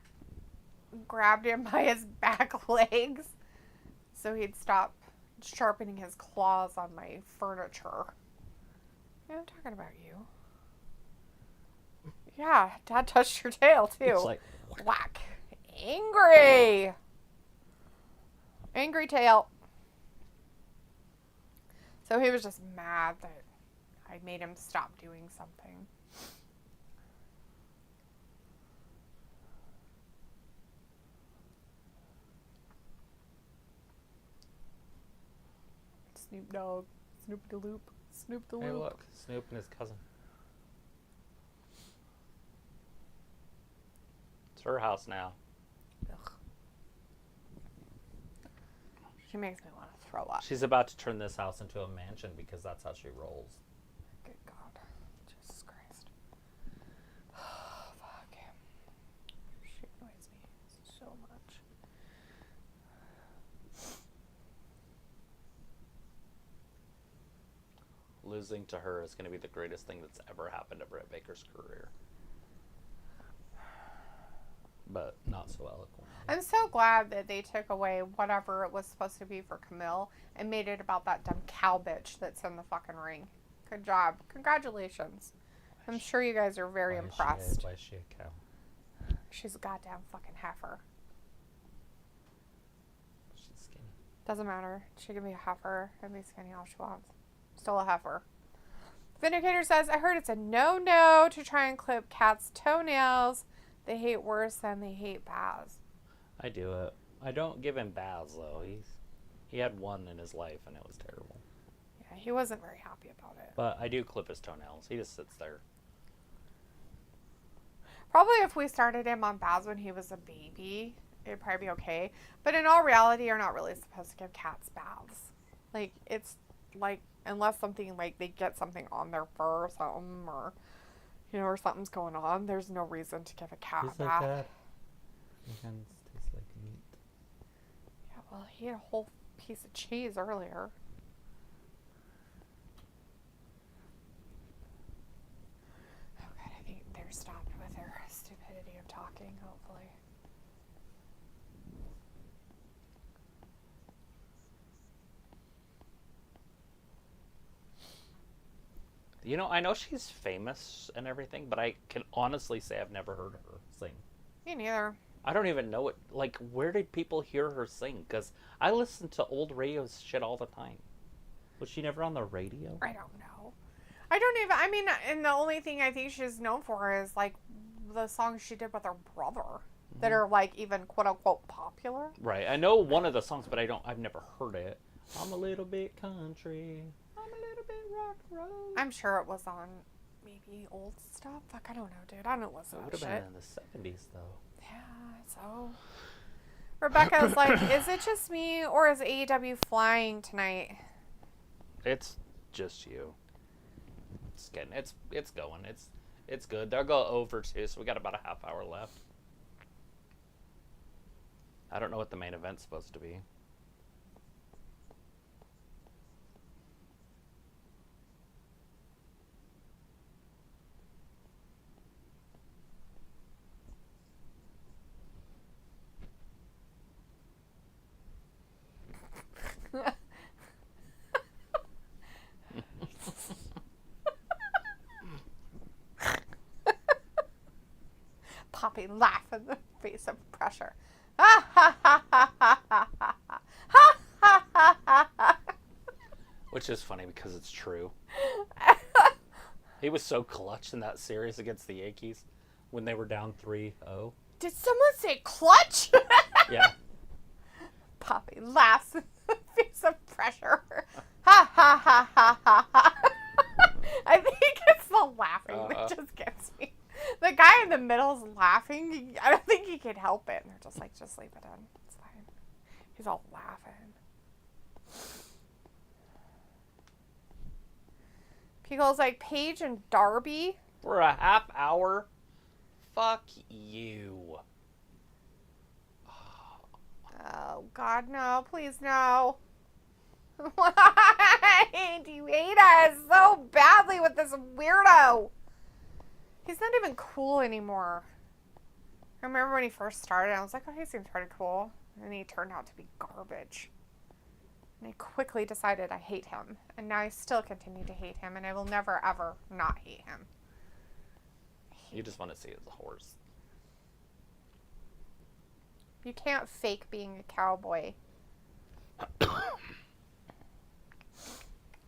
grabbed him by his back legs so he'd stop sharpening his claws on my furniture. Yeah, I'm talking about you. Yeah, Dad touched your tail too. It's like whack. Angry. Angry tail. So he was just mad that I made him stop doing something. Snoop Dogg. Snoop the Loop. Snoop the Loop. hey, look, Snoop and his cousin. It's her house now. Ugh. She makes me want to throw up. She's about to turn this house into a mansion because that's how she rolls. Good God. Jesus Christ. Fuck him. She annoys me so much. Losing to her is going to be the greatest thing that's ever happened to Britt Baker's career. But not so eloquent. I'm so glad that they took away whatever it was supposed to be for Camille and made it about that dumb cow bitch that's in the fucking ring. Good job. Congratulations. I'm sure you guys are very impressed. Why is she a cow? She's a goddamn fucking heifer. She's skinny. Doesn't matter. She can be a heifer and be skinny all she wants. Still a heifer. Vindicator says, I heard it's a no-no to try and clip cats' toenails. They hate worse than they hate Baz. I do it. I don't give him baths though. He had one in his life and it was terrible. Yeah, he wasn't very happy about it. But I do clip his toenails. He just sits there. Probably if we started him on Baz when he was a baby, it'd probably be okay. But in all reality, you're not really supposed to give cats baths. Like, it's like, unless something, like, they get something on their fur or something, or, you know, or something's going on, there's no reason to give a cat a bath. That. My hands taste like meat. Yeah, well, he ate a whole piece of cheese earlier. Oh, God, I think they're stopped with their stupidity of talking, hopefully. You know, I know she's famous and everything, but I can honestly say I've never heard her sing. Me neither. I don't even know it. Like, where did people hear her sing? Because I listen to old radio shit all the time. Was she never on the radio? I don't know. I don't even, I mean, and the only thing I think she's known for is, like, the songs she did with her brother that are, like, even quote-unquote popular. Right. I know one of the songs, but I've never heard it. I'm a little bit country. I'm a little bit rock and roll. I'm sure it was on maybe old stuff. Fuck, I don't know, dude. I don't listen It to would that have shit. been in the 70s, though. Yeah, so. Rebecca's like, is it just me or is AEW flying tonight? It's just you. It's going. It's good. They'll go over too, so we got about a half hour left. I don't know what the main event's supposed to be. Poppy laugh in the face of pressure. Ha ha ha ha ha ha ha ha ha ha ha. Which is funny because it's true. He was so clutch in that series against the Yankees when they were down 3-0. Did someone say clutch? Yeah. Poppy laughs in the face of pressure. Ha ha ha ha ha ha. I think it's the laughing that just gets me. The guy in the middle is laughing. I don't think he can help it. And they're just like, just leave it in. It's He's all laughing. People's like, Paige and Darby? For a half hour? Fuck you. Oh, God, no. Please, no. Why do you hate us so badly with this weirdo? He's not even cool anymore. I remember when he first started, I was like, oh, he seems pretty cool. And he turned out to be garbage. And I quickly decided I hate him. And now I still continue to hate him. And I will never, ever not hate him. You just want to see it as a horse. You can't fake being a cowboy.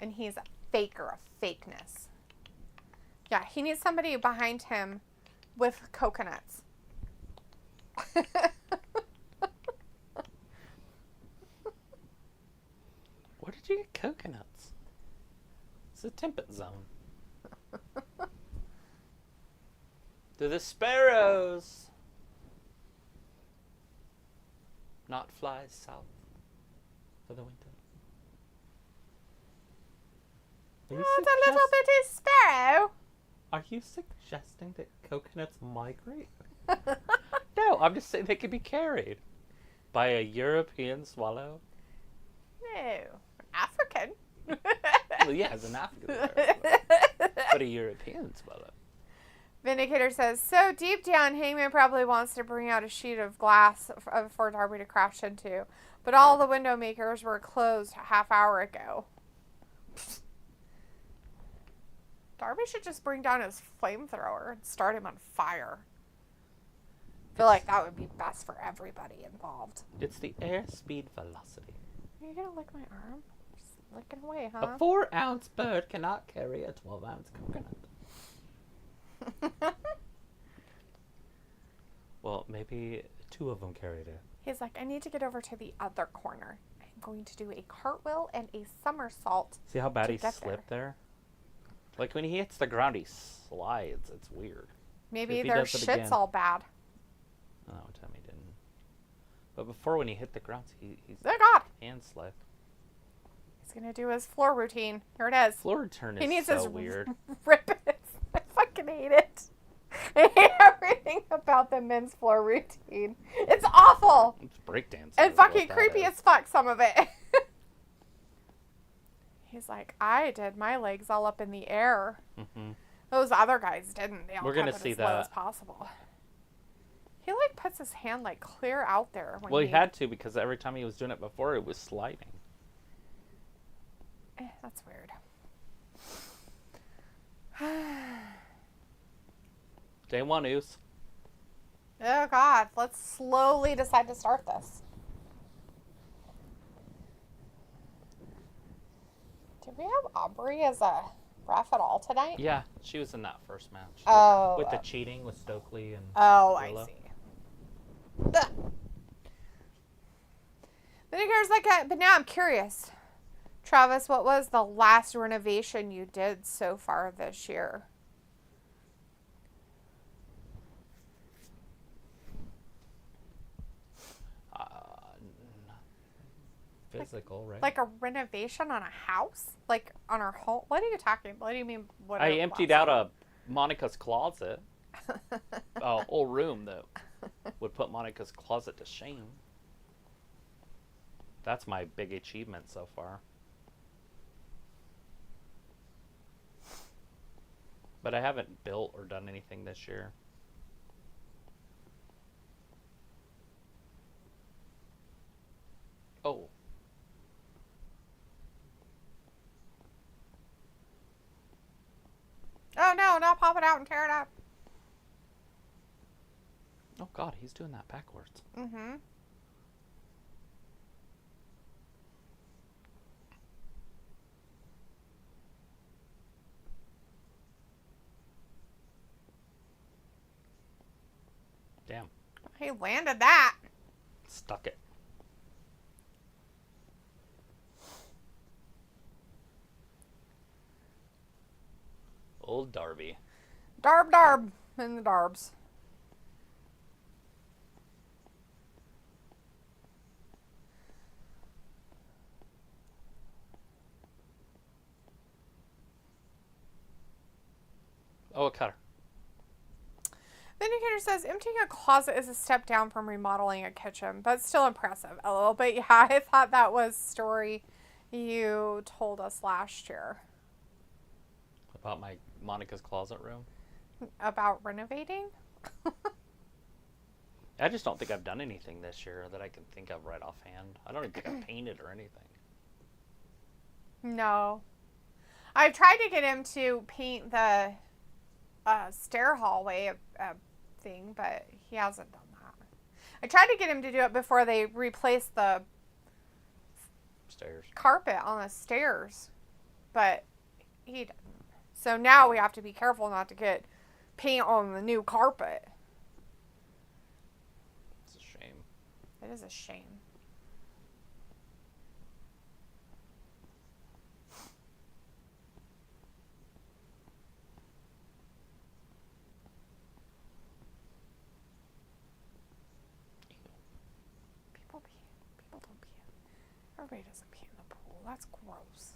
And he's a faker of fakeness. Yeah, he needs somebody behind him with coconuts. Where did you get coconuts? It's a temperate zone. Do the sparrows not fly south for the winter? Oh, it's a little bitty sparrow. Are you suggesting that coconuts migrate? No, I'm just saying they can be carried by a European swallow. No, African. Well, yeah, it's an African but a European swallow. Vindicator says, so deep down, Hangman probably wants to bring out a sheet of glass for Darby to crash into. But all the window makers were closed a half hour ago. Darby should just bring down his flamethrower and start him on fire. I feel like that would be best for everybody involved. It's the airspeed velocity. Are you going to lick my arm? Just licking away, A huh? 4-ounce bird cannot carry a 12-ounce coconut. Well, maybe 2 of them carried it. He's like, I need to get over to the other corner. I'm going to do a cartwheel and a somersault. See how bad he slipped there? Like when he hits the ground, he slides. It's weird. Maybe their shit's all bad. Oh, Tommy didn't. But before, when he hit the ground, he's Oh, God. hand slip. He's going to do his floor routine. Here it is. Floor turn He is needs so his weird. ribbons. I fucking hate it. I hate everything about the men's floor routine. It's awful. It's breakdancing. And fucking creepy as fuck, some of it. He's like, I did my legs all up in the air. Mm-hmm. Those other guys didn't. They all We're kept gonna it see as low that. as possible. He like puts his hand like clear out there. When Well, he had to because every time he was doing it before, it was sliding. That's weird. Day 1 Oos. Oh, God. Let's slowly decide to start this. Did we have Aubrey as a ref at all tonight? Yeah, she was in that first match. Oh. With the cheating with Stokely and Oh, Willow. I see. Ugh. Then it goes like but now I'm curious. Travis, what was the last renovation you did so far this year? Physical, right? Like a renovation on a house? Like on our home? What are you talking about? What do you mean? What I emptied out a Monica's closet. A whole room that would put Monica's closet to shame. That's my big achievement so far. But I haven't built or done anything this year. Oh. Oh, no, not pop it out and tear it up. Oh, God, he's doing that backwards. Mm-hmm. Damn. He landed that. Stuck it. Old Darby. Darb in the darbs. cut her. Vindicator says, emptying a closet is a step down from remodeling a kitchen, but still impressive. LOL. But yeah, I thought that was a story you told us last year. About my Monica's closet room? About renovating? I just don't think I've done anything this year that I can think of right offhand. I don't even think I've painted or anything. No. I've tried to get him to paint the stair hallway thing, but he hasn't done that. I tried to get him to do it before they replaced the Stairs. carpet on the stairs, but he didn't. So now we have to be careful not to get paint on the new carpet. It's a shame. It is a shame. People don't pee. Everybody doesn't pee in the pool. That's gross.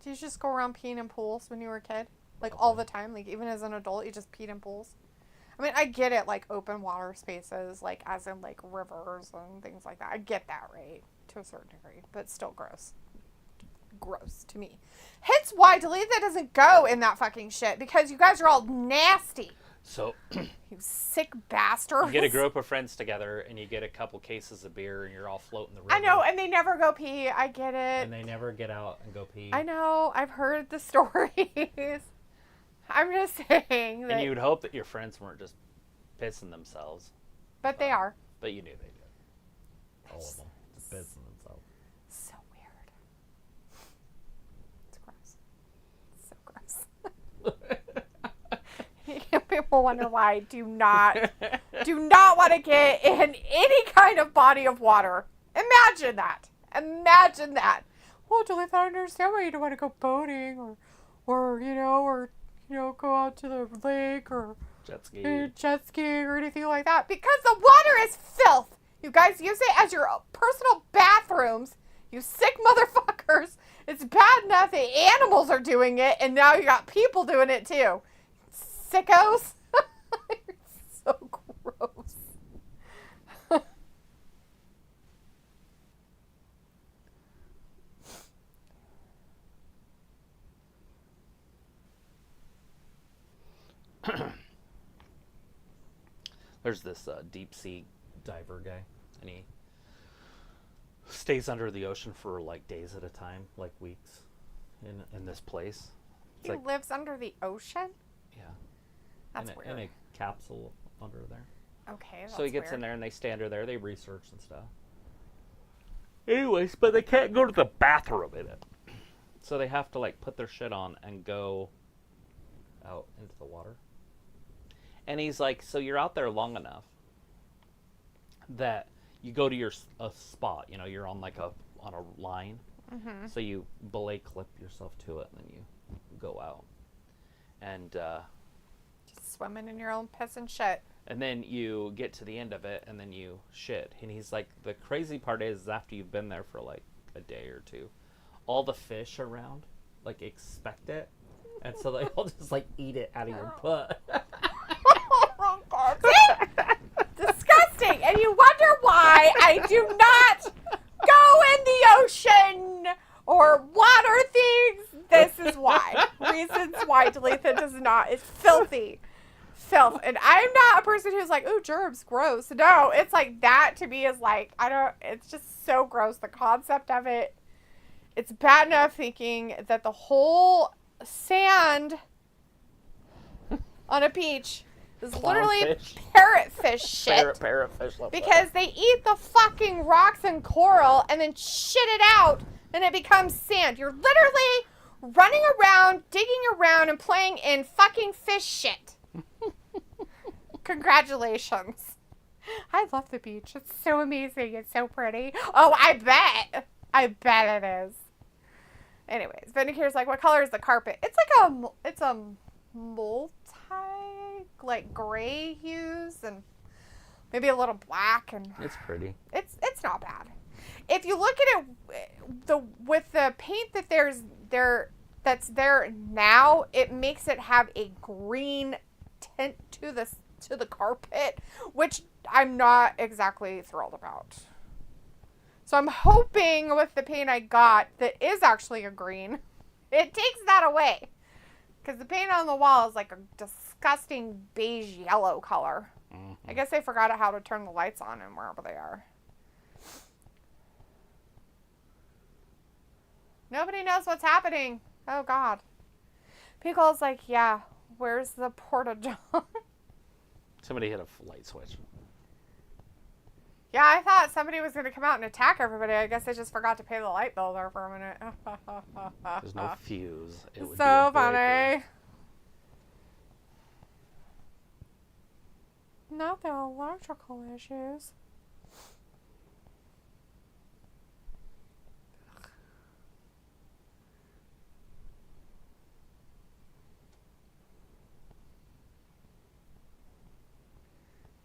Did you just go around peeing in pools when you were a kid? Like all the time? Like even as an adult, you just peed in pools? I mean, I get it, like open water spaces, like as in like rivers and things like that. I get that, right? To a certain degree, but still gross. Gross to me. Hence why Deletha doesn't go in that fucking shit, because you guys are all nasty. So, You sick bastards. you get a group of friends together and you get a couple cases of beer and you're all floating the river. I know, and they never go pee. I get it. And they never get out and go pee. I know. I've heard the stories. I'm just saying that. And you'd hope that your friends weren't just pissing themselves. But they are. But you knew they did. All of them. Just pissing themselves. So weird. It's gross. So gross. People wonder why I do not want to get in any kind of body of water. Imagine that. Imagine that. Well, Julie, I don't understand why you don't want to go boating or go out to the lake or Jet ski. jet skiing or anything like that, because the water is filth. You guys use it as your personal bathrooms. You sick motherfuckers. It's bad enough that animals are doing it, and now you got people doing it too. Sickos. You're so gross. There's this deep sea diver guy, and he stays under the ocean for like days at a time, like weeks, in this place. It's He like, lives under the ocean? yeah, That's in weird. a capsule under there. Okay, that's So he gets weird. in there, and they stay under there. They research and stuff. Anyways, but they can't go to the bathroom in it, so they have to like put their shit on and go out into the water. And he's like, so you're out there long enough that you go to your a spot, you're on like on a line. Mm-hmm. So you belay clip yourself to it, and then you go out. And Just swimming in your own piss and shit. and then you get to the end of it, and then you shit. And he's like, the crazy part is after you've been there for like a day or two, all the fish around like expect it, and so they all just like eat it out of your butt. Oh, God. Disgusting. And you wonder why I do not go in the ocean or water things. This is why. Reasons why Deletha does not. It's filthy. Filth. And I'm not a person who's like, ooh, germs, gross. No, it's like that to me is like, it's just so gross. The concept of it. It's bad enough thinking that the whole sand on a beach is literally Clownfish. parrotfish shit. Parrotfish. Because they eat the fucking rocks and coral and then shit it out and it becomes sand. You're literally running around, digging around, and playing in fucking fish shit. Congratulations. I love the beach. It's so amazing. It's so pretty. Oh, I bet. I bet it is. Anyways, Vindicator's like, what color is the carpet? It's a multi, like, gray hues and maybe a little black, and It's pretty. it's not bad. If you look at it with the paint that they're that's there now, it makes it have a green tint to the carpet, which I'm not exactly thrilled about. So I'm hoping with the paint I got that is actually a green, it takes that away. Because the paint on the wall is like a disgusting beige yellow color. Mm-hmm. I guess they forgot how to turn the lights on and wherever they are. Nobody knows what's happening. Oh, God. Pickle's like, yeah, where's the porta-john? Somebody hit a light switch. Yeah, I thought somebody was going to come out and attack everybody. I guess they just forgot to pay the light bill there for a minute. There's no fuse. It would so be a funny. Not the electrical issues.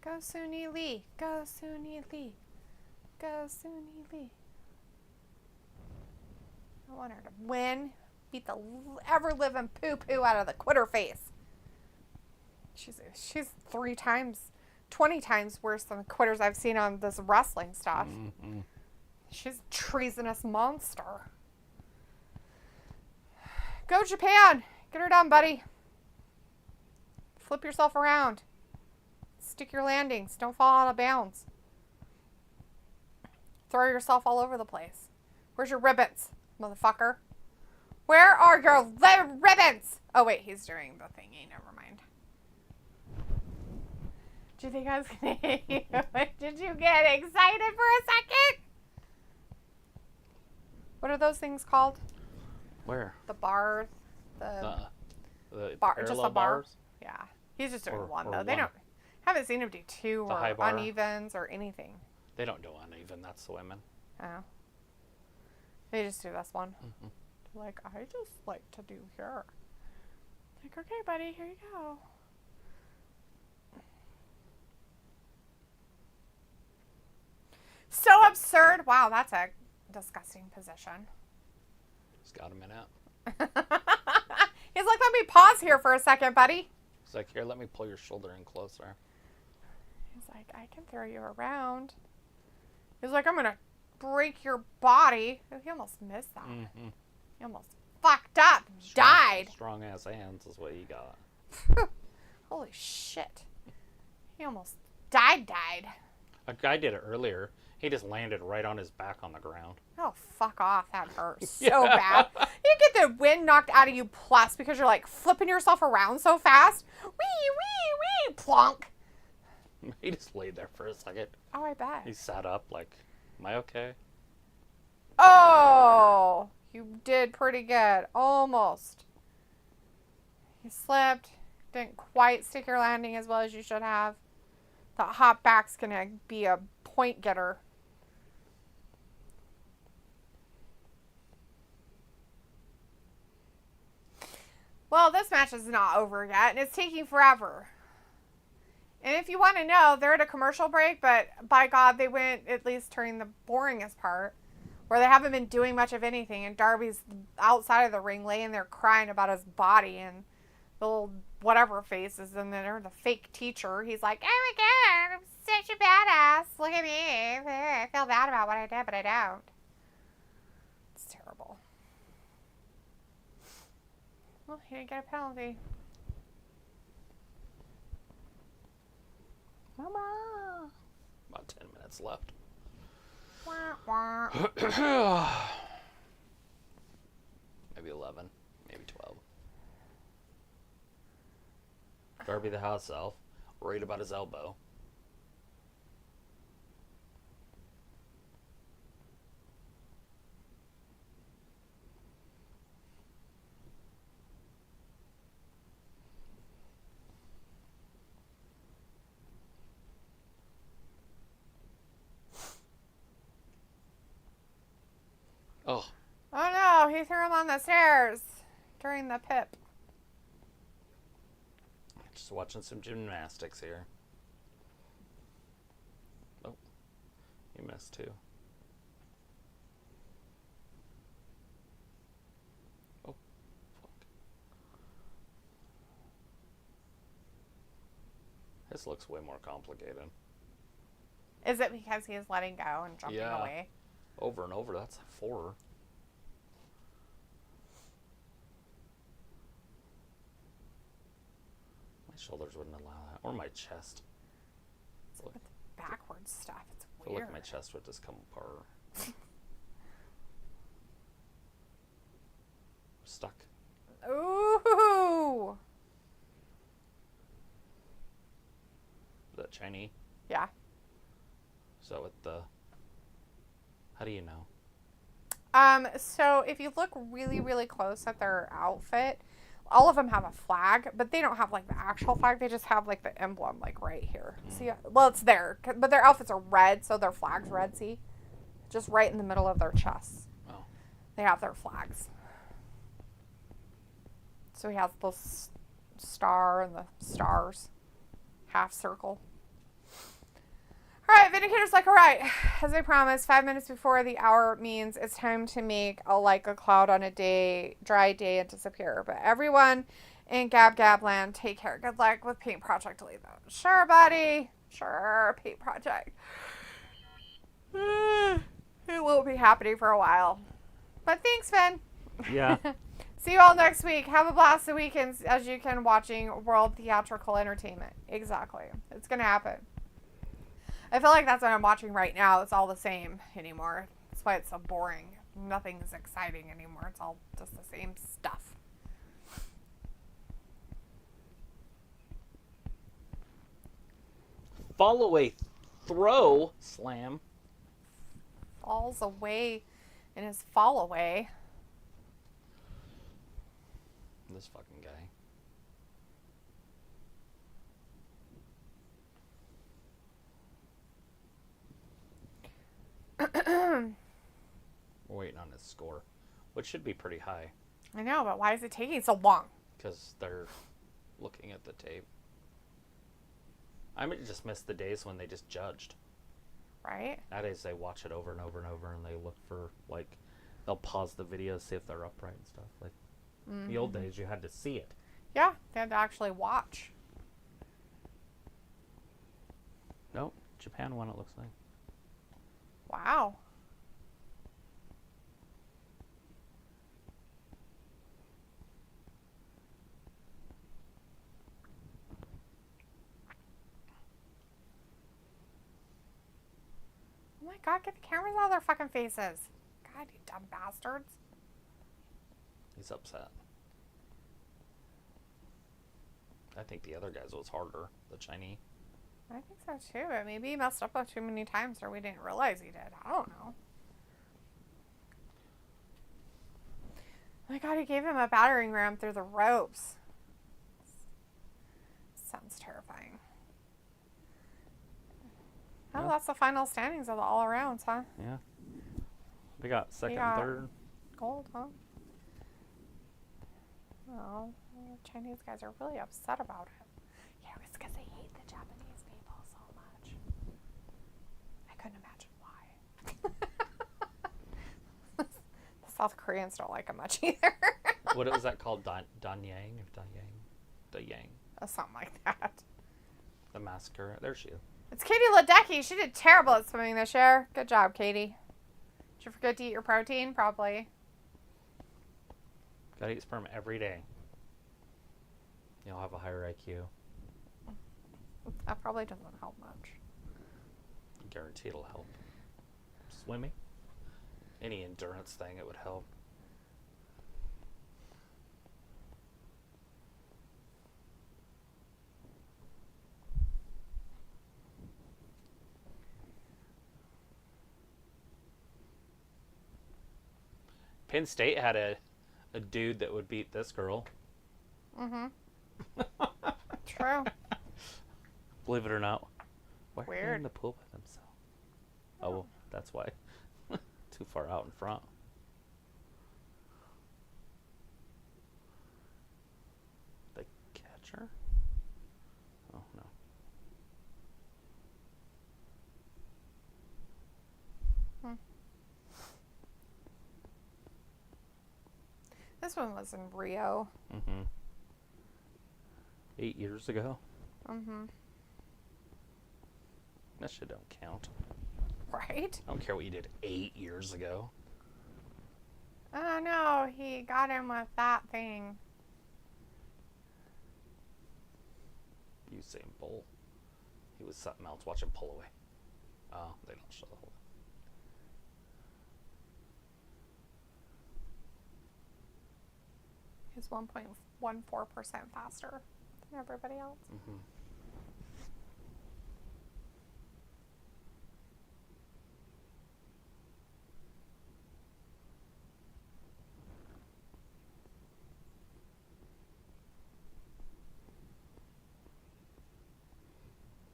Go Suni Lee. Go Suni Lee. Go Suni Lee. I want her to win. Beat the ever-living poo-poo out of the quitter face. She's 3 times, 20 times worse than the quitters I've seen on this wrestling stuff. Mm-hmm. She's a treasonous monster. Go Japan. Get her done, buddy. Flip yourself around. Stick your landings. Don't fall out of bounds. Throw yourself all over the place. Where's your ribbons, motherfucker? Where are your ribbons? Oh, wait. He's doing the thingy. Never mind. Did you think I was going to hit you? Did you get excited for a second? What are those things called? Where? The bars. The bar, just a bar. Bars? Yeah. He's just doing one, though. One. They don't. Haven't seen him do 2 the or unevens or anything. They don't do uneven. That's the women. Oh. They just do this one. Mm-hmm. Like, I just like to do here. Like, okay, buddy, here you go. So absurd. Wow, that's a disgusting position. Just got him in out. He's like, let me pause here for a second, buddy. He's like, here, let me pull your shoulder in closer. He's like, I can throw you around. He's like, I'm going to break your body. He almost missed that. Mm-hmm. He almost fucked up. Died. Strong ass hands is what he got. Holy shit. He almost died. A guy did it earlier. He just landed right on his back on the ground. Oh, fuck off. That hurts so bad. You get the wind knocked out of you plus because you're like flipping yourself around so fast. Wee, plonk. He just laid there for a second. Oh, I bet. He sat up like, am I okay? Oh, you did pretty good. Almost. You slipped. Didn't quite stick your landing as well as you should have. That hop back's going to be a point getter. Well, this match is not over yet, and it's taking forever. And if you want to know, they're at a commercial break, but by God, they went at least during the boringest part, where they haven't been doing much of anything, and Darby's outside of the ring laying there crying about his body, and the little whatever faces, and then the fake teacher, he's like, oh my God, I'm such a badass. Look at me. I feel bad about what I did, but I don't. It's terrible. Well, he didn't get a penalty. Mama. About 10 minutes left. Wah, wah. Maybe 11. Maybe 12. Darby the house elf, worried about his elbow. Oh. Oh no, he threw him on the stairs during the pip. Just watching some gymnastics here. Oh, you missed too. Oh, This looks way more complicated. Is it because he is letting go and jumping Yeah. away? Over and over, that's 4. My shoulders wouldn't allow that. Or my chest. With backwards stuff. It's I feel weird. like my chest would just come apart. Stuck. Ooh. Is that Chinese? Yeah. So with the... How do you know? So if you look really, really close at their outfit, all of them have a flag, but they don't have like the actual flag. They just have like the emblem like right here. See, well, it's there, but their outfits are red, so their flag's red. See, just right in the middle of their chests. Oh. They have their flags. So he has the star and the stars, half circle. All right, Vindicator's like, all right, as I promised, 5 minutes before the hour means it's time to make like a cloud on a dry day and disappear. But everyone in Gab land, take care. Good luck with Paint Project Elite. Sure, buddy. Sure, Paint Project. It won't be happening for a while. But thanks, Finn. Yeah. See you all next week. Have a blast the weekends as you can watching World Theatrical Entertainment. Exactly. It's going to happen. I feel like that's what I'm watching right now. It's all the same anymore. That's why it's so boring. Nothing's exciting anymore. It's all just the same stuff. Fall away. Throw. Slam. Falls away in his fall away. This fucking guy. We're waiting on his score, which should be pretty high. I know, but why is it taking so long? Because they're looking at the tape. I might just miss the days when they just judged. Right? Nowadays they watch it over and over and over, and they look for, like, they'll pause the video, see if they're upright and stuff. Like, the old days, you had to see it. Yeah, they had to actually watch. Nope, Japan won, it looks like. Wow. Oh my god, get the cameras out of their fucking faces. God, you dumb bastards. He's upset. I think the other guys was harder, the Chinese. I think so too, but maybe he messed up too many times or we didn't realize he did. I don't know. Oh my god, he gave him a battering ram through the ropes. Sounds terrifying. Oh, Yeah. that's the final standings of the all-arounds, huh? Yeah. They got second, Yeah. third. Gold, huh? Oh, the Chinese guys are really upset about it. Yeah, it's because they hate the Japanese people so much. I couldn't imagine why. The South Koreans don't like them much either. What was that called? Danyang? Danyang. Something like that. The massacre. There she is. It's Katie Ledecky. She did terrible at swimming this year. Good job, Katie. Did you forget to eat your protein? Probably. Gotta eat sperm every day. You'll have a higher IQ. That probably doesn't help much. Guarantee it'll help. Swimming? Any endurance thing, it would help. Penn State had a dude that would beat this girl. Mm-hmm. True. Believe it or not. Why are they Weird. in the pool by themselves? Oh, well, that's why. Too far out in front. The catcher? Oh, no. This one was in Rio. Mm-hmm. 8 years ago. Mm-hmm. That shit don't count. Right? I don't care what you did 8 years ago. Oh no, he got him with that thing. Usain Bolt. He was something else. Watch him pull away. Oh, they don't show the whole. He's 1.14% faster than everybody else. Mm-hmm.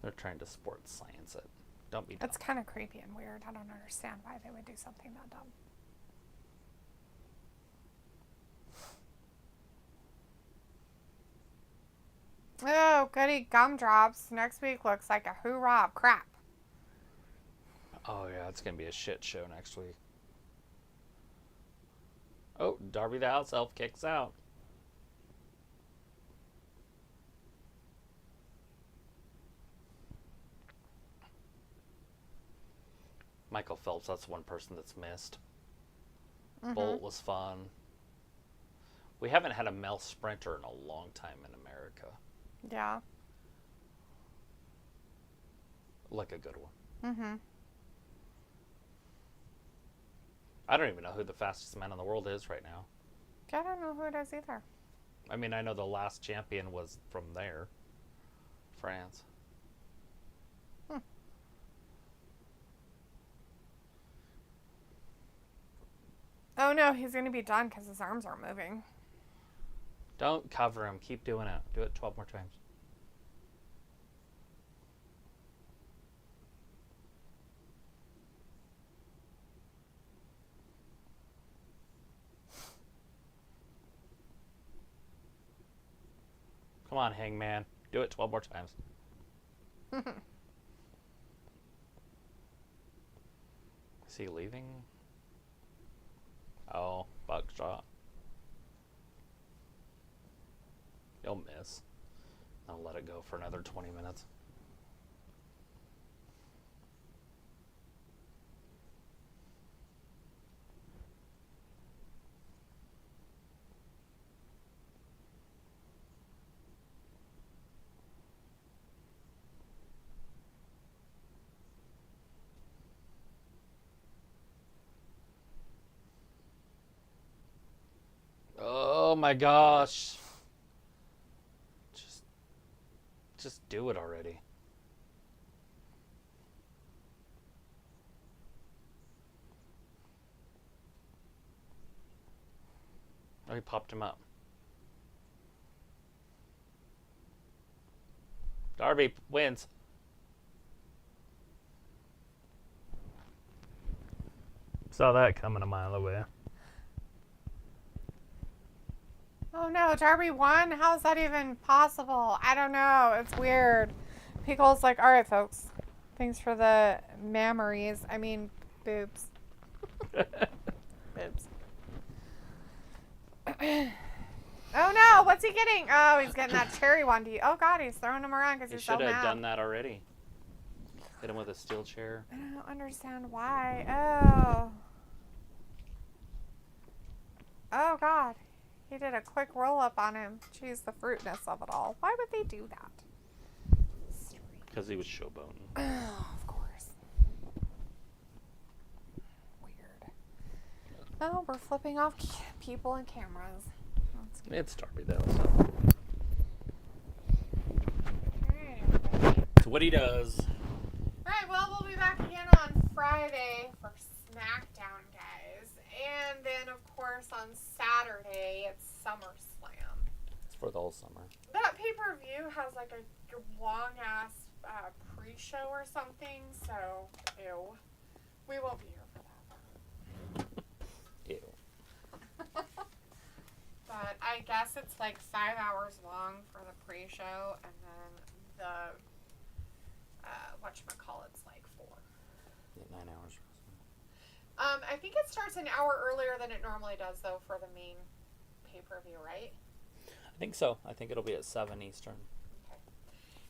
They're trying to sports science it. Don't be dumb. It's kind of creepy and weird. I don't understand why they would do something that dumb. Oh, goody gumdrops. Next week looks like a hoorah of crap. Oh, yeah, it's going to be a shit show next week. Oh, Darby the House Elf kicks out. Michael Phelps, that's one person that's missed. Mm-hmm. Bolt was fun. We haven't had a male sprinter in a long time in America. Yeah. Like a good one. Mm-hmm. I don't even know who the fastest man in the world is right now. I don't know who it is either. I mean, I know the last champion was from there. France. Oh no, he's going to be done because his arms aren't moving. Don't cover him. Keep doing it. Do it 12 more times. Come on, Hangman. Do it 12 more times. Is he leaving? Oh, buckshot. He'll miss. I'll let it go for another 20 minutes. Oh my gosh. Just do it already. Oh, he popped him up. Darby wins. Saw that coming a mile away. Oh no, Darby won? How is that even possible? I don't know. It's weird. Pickle's like, all right, folks. Thanks for the memories. I mean, boobs. Boobs. Oh no, what's he getting? Oh, he's getting that cherry one. Oh god, he's throwing him around because He he's so should mad. have done that already. Hit him with a steel chair. I don't understand why. Oh. Oh god. He did a quick roll up on him. Jeez, the fruitness of it all. Why would they do that? Because he was showboating. Oh, of course. Weird. Oh, we're flipping off people and cameras. It's Darby though, so. Alright, everybody. It's what he does. Alright, well, we'll be back again on Friday for SmackDown, guys. And then, of course, on Saturday, it's SummerSlam. It's for the whole summer. That pay-per-view has like a long-ass pre-show or something, so, ew. We won't be here for that. Ew. But I guess it's like 5 hours long for the pre-show, and then the, whatchamacallit's like 4. Yeah, 9 hours. I think it starts an hour earlier than it normally does, though, for the main pay-per-view, right? I think so. I think it'll be at 7 Eastern.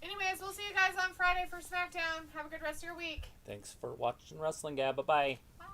Okay. Anyways, we'll see you guys on Friday for SmackDown. Have a good rest of your week. Thanks for watching Wrestling Gab. Bye-bye. Bye.